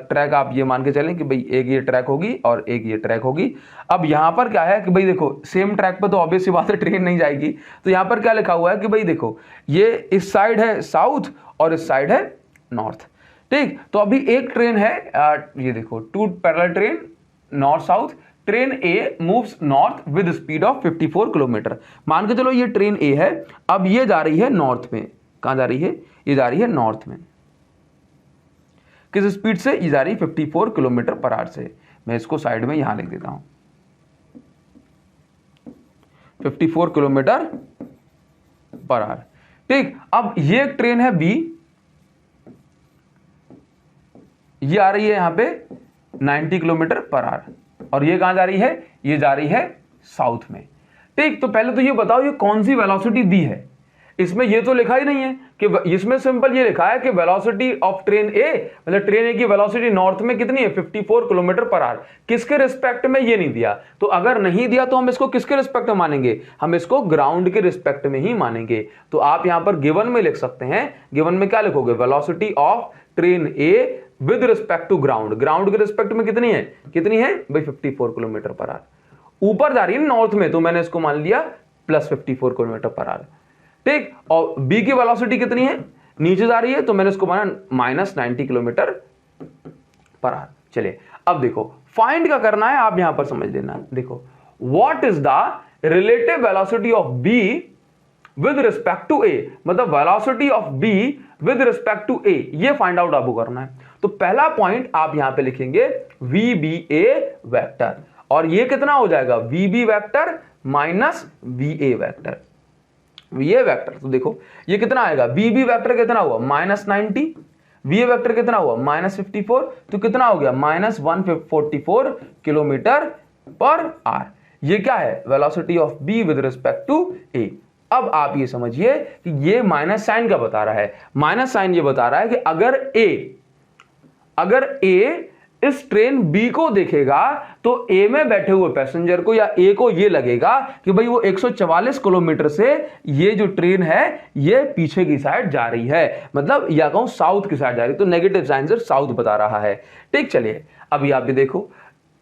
ट्रैक आप ये मान के चलें कि भाई एक ये ट्रैक होगी और एक ये ट्रैक होगी। अब यहाँ पर क्या है कि भाई देखो सेम ट्रैक पर तो ऑब्वियस सी बात है ट्रेन नहीं जाएगी, तो यहाँ पर क्या लिखा हुआ है कि भाई देखो ये इस साइड है साउथ और इस साइड है नॉर्थ, ठीक। तो अभी एक ट्रेन है, ये देखो two parallel train north south, train A moves north with speed of 54 kilometre. मान के चलो ये ट्रेन ए है, अब ये जा रही है नॉर्थ में। कहां जा रही है? ये जा रही है नॉर्थ में। किस स्पीड से? ये जा रही है 54 किलोमीटर पर आवर से। मैं इसको साइड में यहां लिख देता हूं, 54 किलोमीटर पर आवर, ठीक। अब ये एक ट्रेन है बी, ये आ रही है यहां पे 90 किलोमीटर पर आवर, और ये कहां जा रही है? ये जा रही है साउथ में, ठीक। तो पहले तो ये बताओ ये कौन सी वेलोसिटी दी है? इसमें ये तो लिखा ही नहीं है कि, इसमें सिंपल ये लिखा है कि वेलोसिटी ऑफ ट्रेन ए, मतलब ट्रेन ए की वेलोसिटी नॉर्थ में कितनी है? 54 किलोमीटर पर आवर। किसके रिस्पेक्ट में? ये नहीं दिया। तो अगर नहीं दिया तो हम इसको किसके रिस्पेक्ट में मानेंगे? हम इसको ग्राउंड के रिस्पेक्ट में ही मानेंगे। तो आप यहां पर गिवन में लिख सकते हैं, गिवन में क्या लिखोगे? Velocity of train A with respect to ground. Ground के रिस्पेक्ट में कितनी है? कितनी है भाई? 54 किलोमीटर पर आवर। ऊपर जा रही है नॉर्थ में, तो मैंने इसको मान लिया प्लस 54 किलोमीटर पर आवर, ठीक। और बी की वेलोसिटी कितनी है? नीचे जा रही है, तो मैंने इसको माना माइनस 90 किलोमीटर पर आवर। चलिए अब देखो फाइंड का करना है, आप यहां पर समझ लेना। देखो what is the relative velocity of B with respect to A, मतलब velocity of B with respect to A, ये फाइंड आउट आपको करना है। तो पहला पॉइंट आप यहां पे लिखेंगे वी बी ए वेक्टर, और ये कितना हो जाएगा? V B vector minus v A vector, v A vector. तो देखो ये कितना आएगा? वी बी वेक्टर कितना हुआ? माइनस 90, वी ए वेक्टर कितना हुआ? माइनस 54, तो कितना हो गया? Minus 144 kilometre per hour. ये क्या है? Velocity of B with respect to A. अब आप ये समझिए कि ये माइनस साइन का बता रहा है। माइनस साइन ये बता रहा है कि अगर ए इस ट्रेन बी को देखेगा तो ए में बैठे हुए पैसेंजर को या ए को ये लगेगा कि भाई वो 144 किलोमीटर से ये जो ट्रेन है ये पीछे की साइड जा रही है, मतलब या कहूं साउथ की साइड जा रही है, तो नेगेटिव साइन से साउथ बता रहा है, ठीक। चलिए अभी आप भी देखो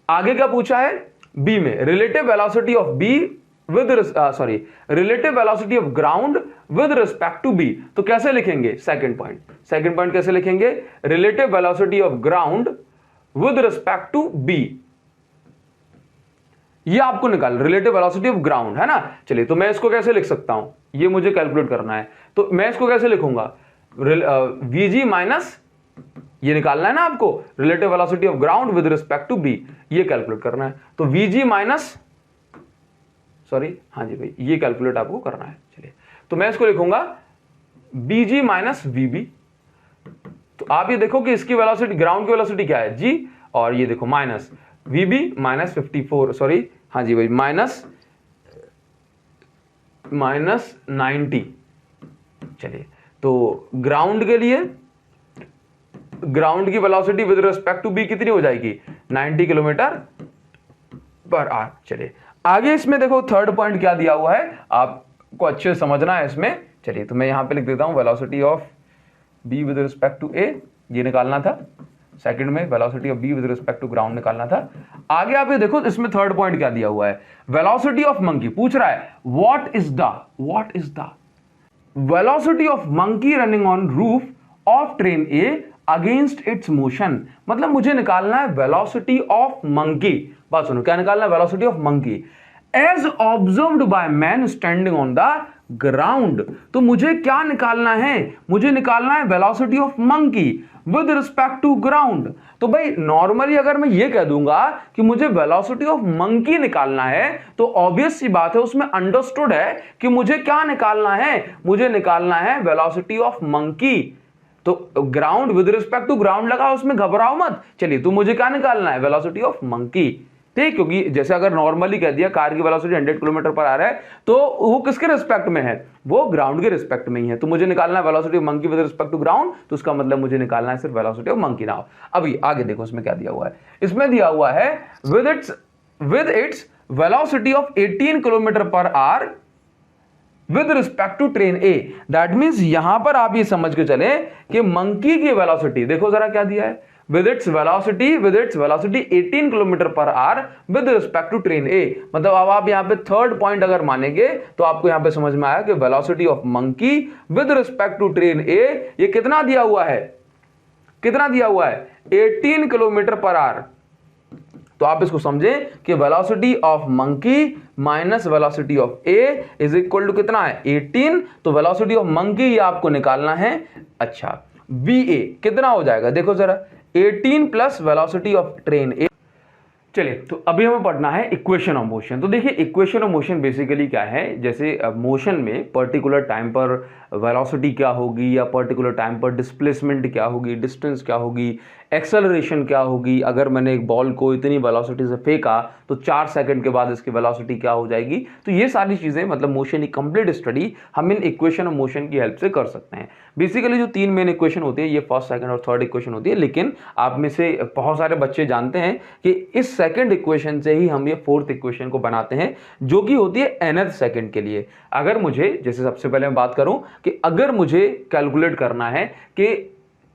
आगे क्या पूछा है। बी में relative velocity of B with relative velocity of ground with respect to B. तो कैसे लिखेंगे? सेकंड पॉइंट कैसे लिखेंगे? Relative velocity of ground with respect to B, ये आपको निकाल रिलेटिव वेलोसिटी ऑफ ग्राउंड है ना। चलिए तो मैं इसको कैसे लिख सकता हूं? ये मुझे कैलकुलेट करना है, तो मैं इसको कैसे लिखूंगा? वीजी माइनस, ये निकालना है ना आपको, relative velocity of ground with respect to B, ये कैलकुलेट करना है। तो वीजी माइनस, सॉरी हाँ जी भाई, ये कैलकुलेट आपको करना है। चलिए तो मैं इसको लिखूंगा बीजी माइनस वीबी। तो आप ये देखो कि इसकी वेलोसिटी, ग्राउंड की वेलोसिटी क्या है? जी, और ये देखो माइनस वीबी माइनस 54, सॉरी हाँ जी भाई, माइनस 90। चलिए तो ग्राउंड के लिए ग्राउंड की velocity with respect to B कितनी हो जाएगी? 90 किलोमीटर पर आवर। चलिए आगे इसमें देखो थर्ड पॉइंट क्या दिया हुआ है, आपको अच्छे से समझना है इसमें। चलिए तो मैं यहां पे लिख देता हूं velocity of B with respect to A, ये निकालना था। सेकंड में velocity of B with respect to ground निकालना था। आगे आप ये देखो इसमें थर्ड पॉइंट क्या दिया हुआ है, वेलोसिटी ऑफ मंकी पूछ रहा है। What is the velocity of monkey running on roof of train A against it's motion, मतलब मुझे निकालना है वेलोसिटी ऑफ मंकी। बात सुनो, क्या निकालना है? Velocity of monkey as observed by man standing on the ground, तो मुझे क्या निकालना है, मुझे निकालना है velocity of monkey with respect to ground. तो भाई नॉर्मली अगर मैं ये कह दूंगा कि मुझे वेलोसिटी ऑफ मंकी निकालना है तो ऑब्वियस सी बात है उसमें अंडरस्टूड है कि मुझे क्या निकालना है, मुझे निकालना है वेलोसिटी ऑफ मंकी। तो ground with respect to ground लगा, उसमें घबराओ मत। चलिए तो मुझे क्या निकालना है, वेलोसिटी ऑफ मंकी। ठीक, क्योंकि जैसे अगर नॉर्मली कह दिया कार की वेलोसिटी 100 किलोमीटर पर आ रहा है तो वो किसके रिस्पेक्ट में है, वो ग्राउंड के रिस्पेक्ट में ही है। तो मुझे निकालना है velocity of monkey with respect to ground, तो उसका मतलब मुझे निकालना है सिर्फ वेलोसिटी ऑफ मंकी नाउ। अभी आगे देखो इसमें क्या दिया हुआ है, इसमें दिया हुआ है with its velocity of 18 kilometre per hour with respect to train A. That means यहां पर आप ये समझ के चले कि मंकी की वेलोसिटी देखो जरा क्या दिया है, with its velocity 18 kilometre per hour with respect to train A. मतलब अब आप यहां पे थर्ड पॉइंट अगर मानेंगे तो आपको यहां पे समझ में आया कि velocity of monkey with respect to train A ये कितना दिया हुआ है, कितना दिया हुआ है, 18 किलोमीटर पर आवर। तो आप इसको समझें कि velocity of monkey minus velocity of A is equal to कितना है, 18। तो वेलोसिटी ऑफ मंकी ये आपको निकालना है। अच्छा वी ए कितना हो जाएगा, देखो जरा 18 प्लस वेलोसिटी ऑफ ट्रेन ए। चलिए तो अभी हमें पढ़ना है इक्वेशन ऑफ मोशन। तो देखिए इक्वेशन ऑफ मोशन बेसिकली क्या है, जैसे मोशन में पर्टिकुलर टाइम पर वेलोसिटी क्या होगी या पर्टिकुलर टाइम पर डिस्प्लेसमेंट क्या होगी, डिस्टेंस क्या होगी, एक्सेलरेशन क्या होगी। अगर मैंने एक बॉल को इतनी वेलोसिटी से फेंका तो 4 सेकंड के बाद इसकी वेलोसिटी क्या हो जाएगी। तो ये सारी चीज़ें मतलब मोशन की कंप्लीट स्टडी हम इन इक्वेशन ऑफ मोशन की हेल्प से कर सकते हैं। बेसिकली जो 3 मेन इक्वेशन होती है ये फर्स्ट, सेकंड और थर्ड इक्वेशन होती है, लेकिन आप में से बहुत सारे बच्चे जानते हैं कि इस सेकंड इक्वेशन से ही हम ये फोर्थ इक्वेशन को बनाते हैं जो कि होती है nth सेकंड के लिए। अगर मुझे, जैसे सबसे पहले मैं बात करूं कि अगर मुझे कैलकुलेट करना है कि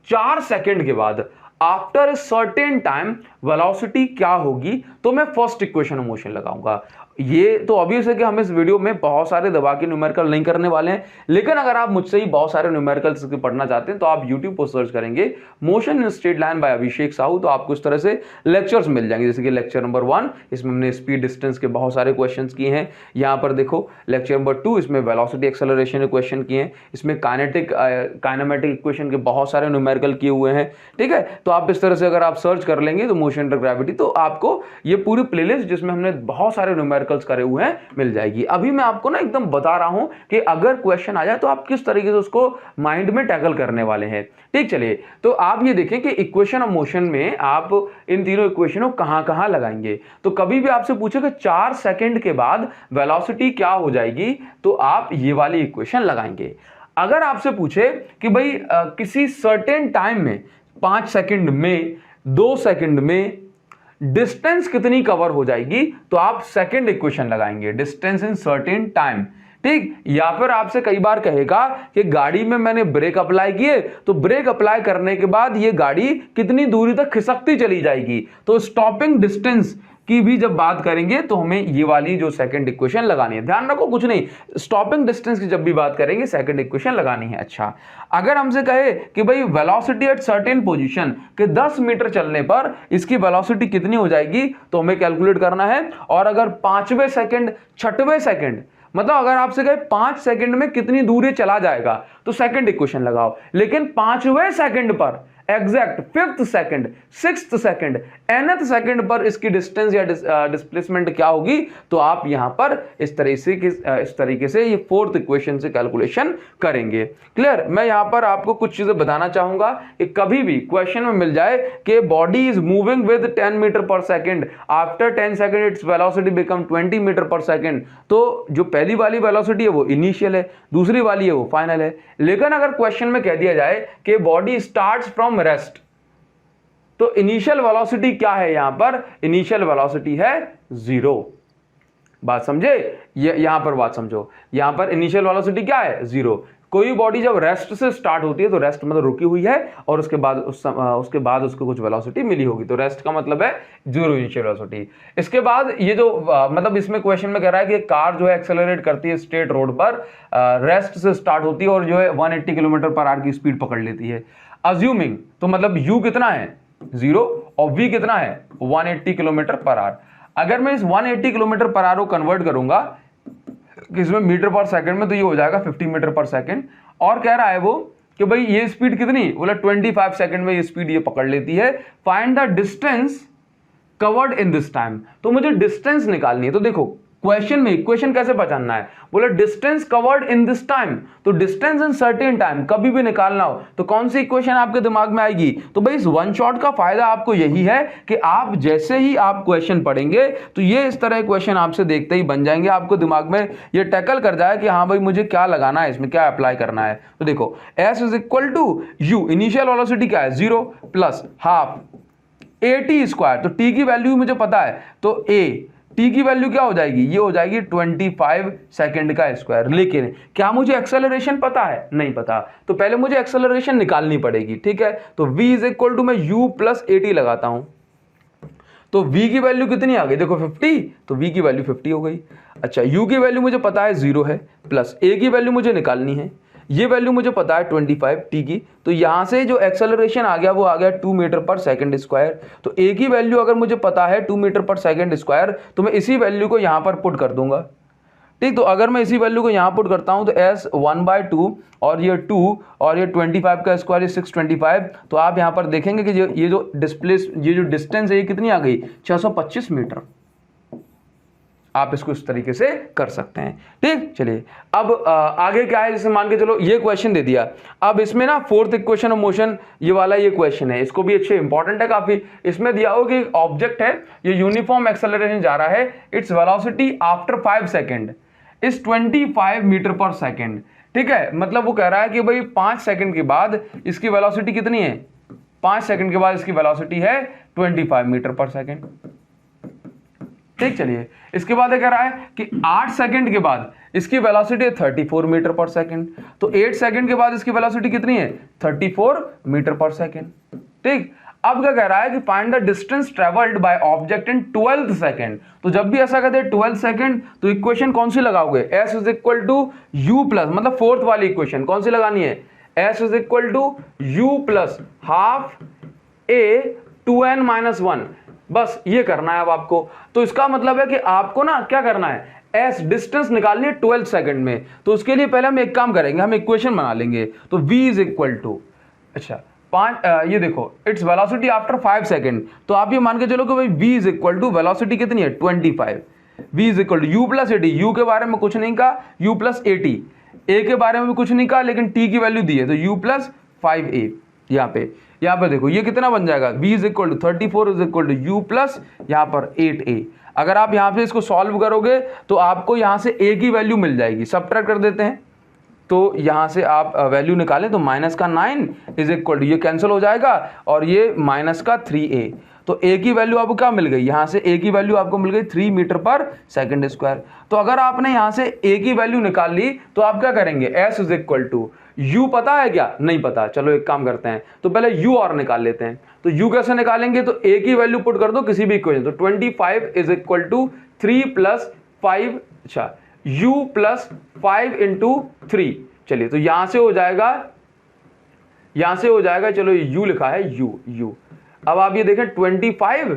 4 सेकंड के बाद after a certain time velocity क्या होगी, तो मैं फर्स्ट इक्वेशन ऑफ मोशन लगाऊंगा। ये तो ऑब्वियस है कि हम इस वीडियो में बहुत सारे दबा के न्यूमेरिकल नहीं करने वाले हैं, लेकिन अगर आप मुझसे ही बहुत सारे न्यूमेरिकल्स पढ़ना चाहते हैं तो आप YouTube पर सर्च करेंगे motion in straight line by Abhishek Sahu, तो आपको इस तरह से लेक्चर्स मिल जाएंगे। जैसे कि लेक्चर नंबर 1 इसमें हमने स्पीड डिस्टेंस के बहुत सारे क्वेश्चंस किए हैं। यहाँ पर देखो लेक्चर नंबर 2 इसमें वेलोसिटी एक्सेलरेशन के क्वेश्चन किए हैं, इसमें काइनेमेटिक इक्वेशन के बहुत सारे न्यूमेरिकल किए हुए हैं। ठीक है, तो आप इस तरह से अगर आप सर्च कर लेंगे तो मोशन अंडर ग्रेविटी, तो आपको ये पूरी प्लेलिस्ट जिसमें हमने बहुत सारे न्यूमेरिकल्स करे हुए हैं मिल जाएगी। अभी मैं आपको ना एकदम बता रहा हूं कि अगर क्वेश्चन आ जाए तो आप किस तरीके से उसको माइंड में टैकल करने वाले हैं। ठीक, चलिए तो आप ये देखें कि इक्वेशन ऑफ मोशन में आप इन तीनों इक्वेशनों कहां लगाएंगे। तो कभी भी आपसे पूछे कि 4 सेकंड के बाद वेलोसिटी क्या हो जाएगी, तो आप ये वाली इक्वेशन लगाएंगे। अगर आपसे पूछे कि भाई किसी सर्टेन टाइम में 5 सेकंड में, 2 सेकंड में डिस्टेंस कितनी कवर हो जाएगी, तो आप सेकंड इक्वेशन लगाएंगे, डिस्टेंस इन सर्टेन टाइम। ठीक, या फिर आपसे कई बार कहेगा कि गाड़ी में मैंने ब्रेक अप्लाई किए, तो ब्रेक अप्लाई करने के बाद ये गाड़ी कितनी दूरी तक खिसकती चली जाएगी, तो स्टॉपिंग डिस्टेंस की भी जब बात करेंगे तो हमें ये वाली जो सेकंड इक्वेशन लगानी है। ध्यान रखो कुछ नहीं, स्टॉपिंग डिस्टेंस की जब भी बात करेंगे सेकंड इक्वेशन लगानी है। अच्छा, अगर हमसे कहे कि भाई वेलोसिटी एट सर्टेन पोजीशन कि 10 मीटर चलने पर इसकी वेलोसिटी कितनी हो जाएगी, तो हमें कैलकुलेट करना है। और अगर 5वें सेकंड, 6वें सेकंड, मतलब अगर आपसे कहे 5 सेकंड में कितनी दूरी चला जाएगा, तो सेकंड इक्वेशन लगाओ। लेकिन 5वें सेकंड पर exact 5th second, 6th second, nth second पर इसकी डिस्टेंस या डिस्प्लेसमेंट क्या होगी, तो आप यहां पर इस तरीके से ये फोर्थ इक्वेशन से कैलकुलेशन करेंगे। क्लियर? मैं यहां पर आपको कुछ चीजें बताना चाहूंगा कि कभी भी क्वेश्चन में मिल जाए कि body is moving with 10 metre per second, after 10 second its velocity become 20 metre per second, तो जो पहली वाली वेलोसिटी है वो इनिशियल है, दूसरी वाली है वो फाइनल है। लेकिन अगर क्वेश्चन में कह दिया जाए कि बॉडी स्टार्ट्स फ्रॉम रेस्ट, तो इनिशियल वेलोसिटी क्या है, यहां पर इनिशियल वेलोसिटी है 0। बात समझे? यहां पर बात समझो, यहां पर इनिशियल वेलोसिटी क्या है 0। कोई बॉडी जब रेस्ट से स्टार्ट होती है तो रेस्ट मतलब रुकी हुई है और उसके बाद उसको कुछ वेलोसिटी मिली होगी, तो रेस्ट का मतलब है 0 इनिशियल वेलोसिटी। इसके बाद ये जो मतलब इसमें क्वेश्चन में कह रहा है कि कार जो है एक्सेलरेट करती है स्ट्रेट रोड पर, रेस्ट से स्टार्ट होती है और जो है 180 किलोमीटर पर आवर की स्पीड पकड़ लेती है। अज्यूमिंग, तो मतलब u कितना है 0 और v कितना है 180 किलोमीटर पर आवर। अगर मैं इस 180 किलोमीटर पर आवर को कन्वर्ट करूंगा किसमें मीटर पर सेकंड में, तो ये हो जाएगा 50 मीटर पर सेकंड। और कह रहा है वो कि भाई ये स्पीड कितनी, बोला 25 सेकंड में ये स्पीड ये पकड़ लेती है। Find the distance covered in this time, तो मुझे डिस्टेंस निकालनी है। तो देखो क्वेश्चन में इक्वेशन कैसे पहचानना है, बोला distance covered in this time, तो डिस्टेंस इन सर्टेन टाइम कभी भी निकालना हो तो कौन सी इक्वेशन आपके दिमाग में आएगी। तो भाई इस वन शॉट का फायदा आपको यही है कि आप जैसे ही आप क्वेश्चन पढ़ेंगे तो ये इस तरह क्वेश्चन आपसे देखते ही बन जाएंगे, आपको दिमाग में ये टैकल कर जाए कि हाँ भाई मुझे क्या लगाना है, इसमें क्या अप्लाई करना है। तो देखो s is equal to u, initial velocity क्या है 0 प्लस हाफ AT स्क्वायर, तो t की वैल्यू मुझे पता है, तो a t की वैल्यू क्या हो जाएगी, ये हो जाएगी 25 सेकंड का स्क्वायर। लेकिन क्या मुझे एक्सेलरेशन पता है, नहीं पता, तो पहले मुझे एक्सेलरेशन निकालनी पड़ेगी। ठीक है, तो v इज इक्वल टू मैं u प्लस AT लगाता हूं, तो v की वैल्यू कितनी आ गई, देखो 50, तो v की वैल्यू 50 हो गई। अच्छा u की वैल्यू मुझे पता है 0 है, प्लस a की वैल्यू मुझे निकालनी है, ये वैल्यू मुझे पता है 25 t की, तो यहां से जो एक्सेलरेशन आ गया वो आ गया 2 मीटर पर सेकंड स्क्वायर। तो a की वैल्यू अगर मुझे पता है 2 मीटर पर सेकंड स्क्वायर, तो मैं इसी वैल्यू को यहां पर पुट कर दूंगा। ठीक, तो अगर मैं इसी वैल्यू को यहां पुट करता हूं तो s 1/2 और ये 2 और ये 25 का स्क्वायर 625, तो आप यहां पर देखेंगे कि ये जो डिस्टेंस है ये कितनी आ गई 625 मीटर। आप इसको इस तरीके से कर सकते हैं। ठीक, चलिए अब आगे क्या है, जैसे मान के चलो ये क्वेश्चन दे दिया, अब इसमें ना फोर्थ इक्वेशन ऑफ मोशन ये वाला ये क्वेश्चन है, इसको भी अच्छे इंपॉर्टेंट है काफी। इसमें दिया हो कि ऑब्जेक्ट है, ये यूनिफॉर्म एक्सेलरेशन जा रहा है, its velocity after 5 second is 25 metre per second. ठीक है, मतलब वो कह रहा है कि भाई 5 सेकंड के बाद इसकी वेलोसिटी कितनी है, 5 सेकंड के बाद इसकी वेलोसिटी है 25 मीटर पर सेकंड। ठीक, चलिए इसके बाद कह रहा है कि 8 सेकंड के बाद इसकी वेलोसिटी है 34 मीटर पर सेकंड, तो 8 सेकंड के बाद इसकी वेलोसिटी कितनी है 34 मीटर पर सेकंड। ठीक, अब क्या कह रहा है कि find the distance travelled by object in 12 second. तो जब भी ऐसा कहते हैं 12 सेकंड तो इक्वेशन कौन सी लगाओगे, s is equal to u plus, मतलब फोर्थ वाली इक्वेशन कौन सी लगानी है, s is equal to u plus half a 2n minus 1, बस ये करना है अब आपको। तो इसका मतलब है कि आपको ना क्या करना है, s डिस्टेंस निकालनी है 12 सेकंड में। तो उसके लिए पहले हम एक काम करेंगे, हम इक्वेशन बना लेंगे। तो v इज इक्वल टू, अच्छा ये देखो इट्स वेलोसिटी आफ्टर 5 सेकंड, तो आप ये मान के चलो कि भाई v is equal to velocity कितनी है 25, v is equal to u plus AT, u के बारे में कुछ नहीं कहा, u प्लस AT, a के बारे में भी कुछ नहीं कहा, लेकिन t की वैल्यू दी है तो u प्लस 5a। यहाँ पे देखो ये कितना बन जाएगा, v is equal to 34 is equal to u plus यहाँ पर 8a। अगर आप यहाँ पे इसको सॉल्व करोगे तो आपको यहाँ से a की वैल्यू मिल जाएगी, सबट्रैक्ट कर देते हैं, तो यहाँ से आप वैल्यू निकालें तो माइनस का 9 इज इक्वल टू, ये कैंसिल हो जाएगा और ये माइनस का 3a, तो a की वैल्यू आपको क्या मिल गई, यहाँ से a की वैल्यू आपको मिल गई 3 मीटर पर सेकंड स्क्वायर। तो अगर आपने यहाँ से a की वैल्यू निकाल ली तो आप क्या करेंगे, s is equal to u पता है क्या, नहीं पता, चलो एक काम करते हैं, तो पहले u और निकाल लेते हैं। तो u कैसे निकालेंगे, तो a की वैल्यू पुट कर दो किसी भी इक्वेशन, तो 25 इज इक्वल टू 3 प्लस 5, अच्छा u प्लस 5 इंटू 3। चलिए तो यहां से हो जाएगा, चलो ये u लिखा है u। अब आप ये देखें 25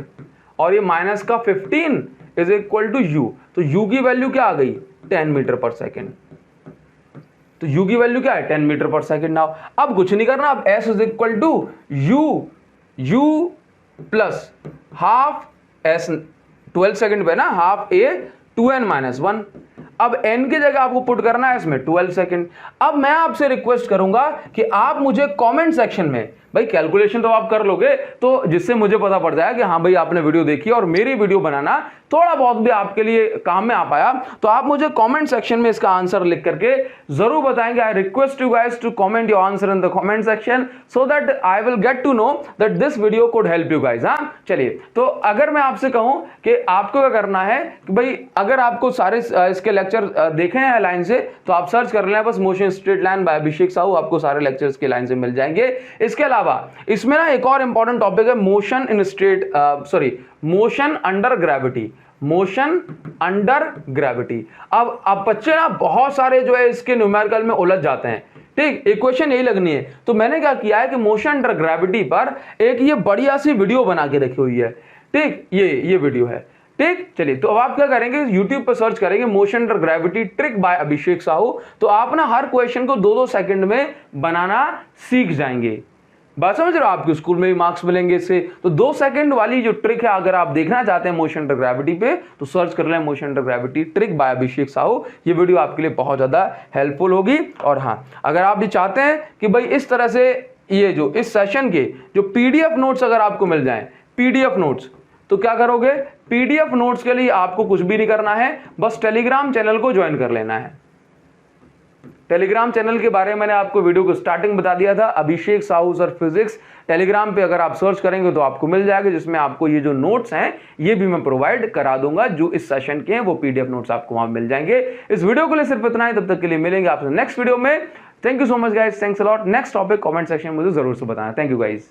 और ये माइनस का 15 इज इक्वल टू u, तो u की वैल्यू क्या आ गई 10 मीटर पर सेकेंड, तो u की वैल्यू क्या है 10 मीटर पर सेकेंड। नाउ अब कुछ नहीं करना, अब s is equal to u plus half s 12 second पे ना, हाफ a 2n माइनस 1। अब n की जगह आपको पुट करना है इसमें 12 सेकंड। अब मैं आपसे रिक्वेस्ट करूंगा कि आप मुझे कमेंट सेक्शन में, भाई कैलकुलेशन तो आप कर लोगे तो जिससे मुझे पता पड़ जाए कि हाँ भाई आपने वीडियो देखी और मेरी वीडियो बनाना थोड़ा बहुत भी आपके लिए काम में आ पाया, तो आप मुझे कमेंट सेक्शन में इसका आंसर लिख करके जरूर बताएंगे। I request you guys to comment your answer in the comment section so that I will get to know that this video could help you guys. हाँ चलिए, तो अगर मैं आपसे कहूं कि आपको क्या करना है कि भाई अगर आपको सारे इसके लेक्चर देखे हैं लाइन से तो आप सर्च कर लें बस motion straight line by Abhishek Sahu, आपको सारे लेक्चर्स के लाइन से मिल जाएंगे। इसके अलावा इसमें ना एक और इंपॉर्टेंट टॉपिक है motion in straight motion under gravity, motion under gravity. अब बच्चे ना बहुत सारे जो है इसके न्यूमेरिकल में उलझ जाते हैं, ठीक, इक्वेशन यही लगनी है। तो मैंने क्या किया है कि मोशन अंडर ग्रेविटी पर एक ये बढ़िया सी वीडियो बना के रखी हुई है, ठीक, ये वीडियो है, ठीक, चलिए तो अब आप क्या करेंगे, YouTube पर सर्च करेंगे motion under gravity trick by Abhishek Sahu, तो आप ना हर क्वेश्चन को 2-2 सेकंड में बनाना सीख जाएंगे। बात समझ रहे हो, आपके स्कूल में भी मार्क्स मिलेंगे इससे। तो 2 सेकंड वाली जो ट्रिक है, अगर आप देखना चाहते हैं मोशन अंडर ग्रेविटी पे, तो सर्च कर लें motion under gravity trick by Abhishek Sahu. ये वीडियो आपके लिए बहुत ज्यादा हेल्पफुल होगी। और हाँ, अगर आप भी चाहते हैं कि भाई इस तरह से ये जो इस सेशन के जो PDF नोट्स अगर आपको मिल जाए, PDF नोट्स, तो क्या करोगे, PDF नोट्स के लिए आपको कुछ भी नहीं करना है, बस टेलीग्राम चैनल को ज्वाइन कर लेना है। टेलीग्राम चैनल के बारे में मैंने आपको वीडियो को स्टार्टिंग बता दिया था, अभिषेक साहू सर फिजिक्स। टेलीग्राम पे अगर आप सर्च करेंगे तो आपको मिल जाएगा, जिसमें आपको ये जो नोट्स हैं ये भी मैं प्रोवाइड करा दूंगा, जो इस सेशन के हैं वो PDF नोट्स आपको वहां मिल जाएंगे। इस वीडियो को लिए सिर्फ इतना ही, तब तक के लिए मिलेंगे आपसे नेक्स्ट वीडियो में। Thank you so much guys, thanks a lot. Next topic comment section में मुझे जरूर से बताना। Thank you guys.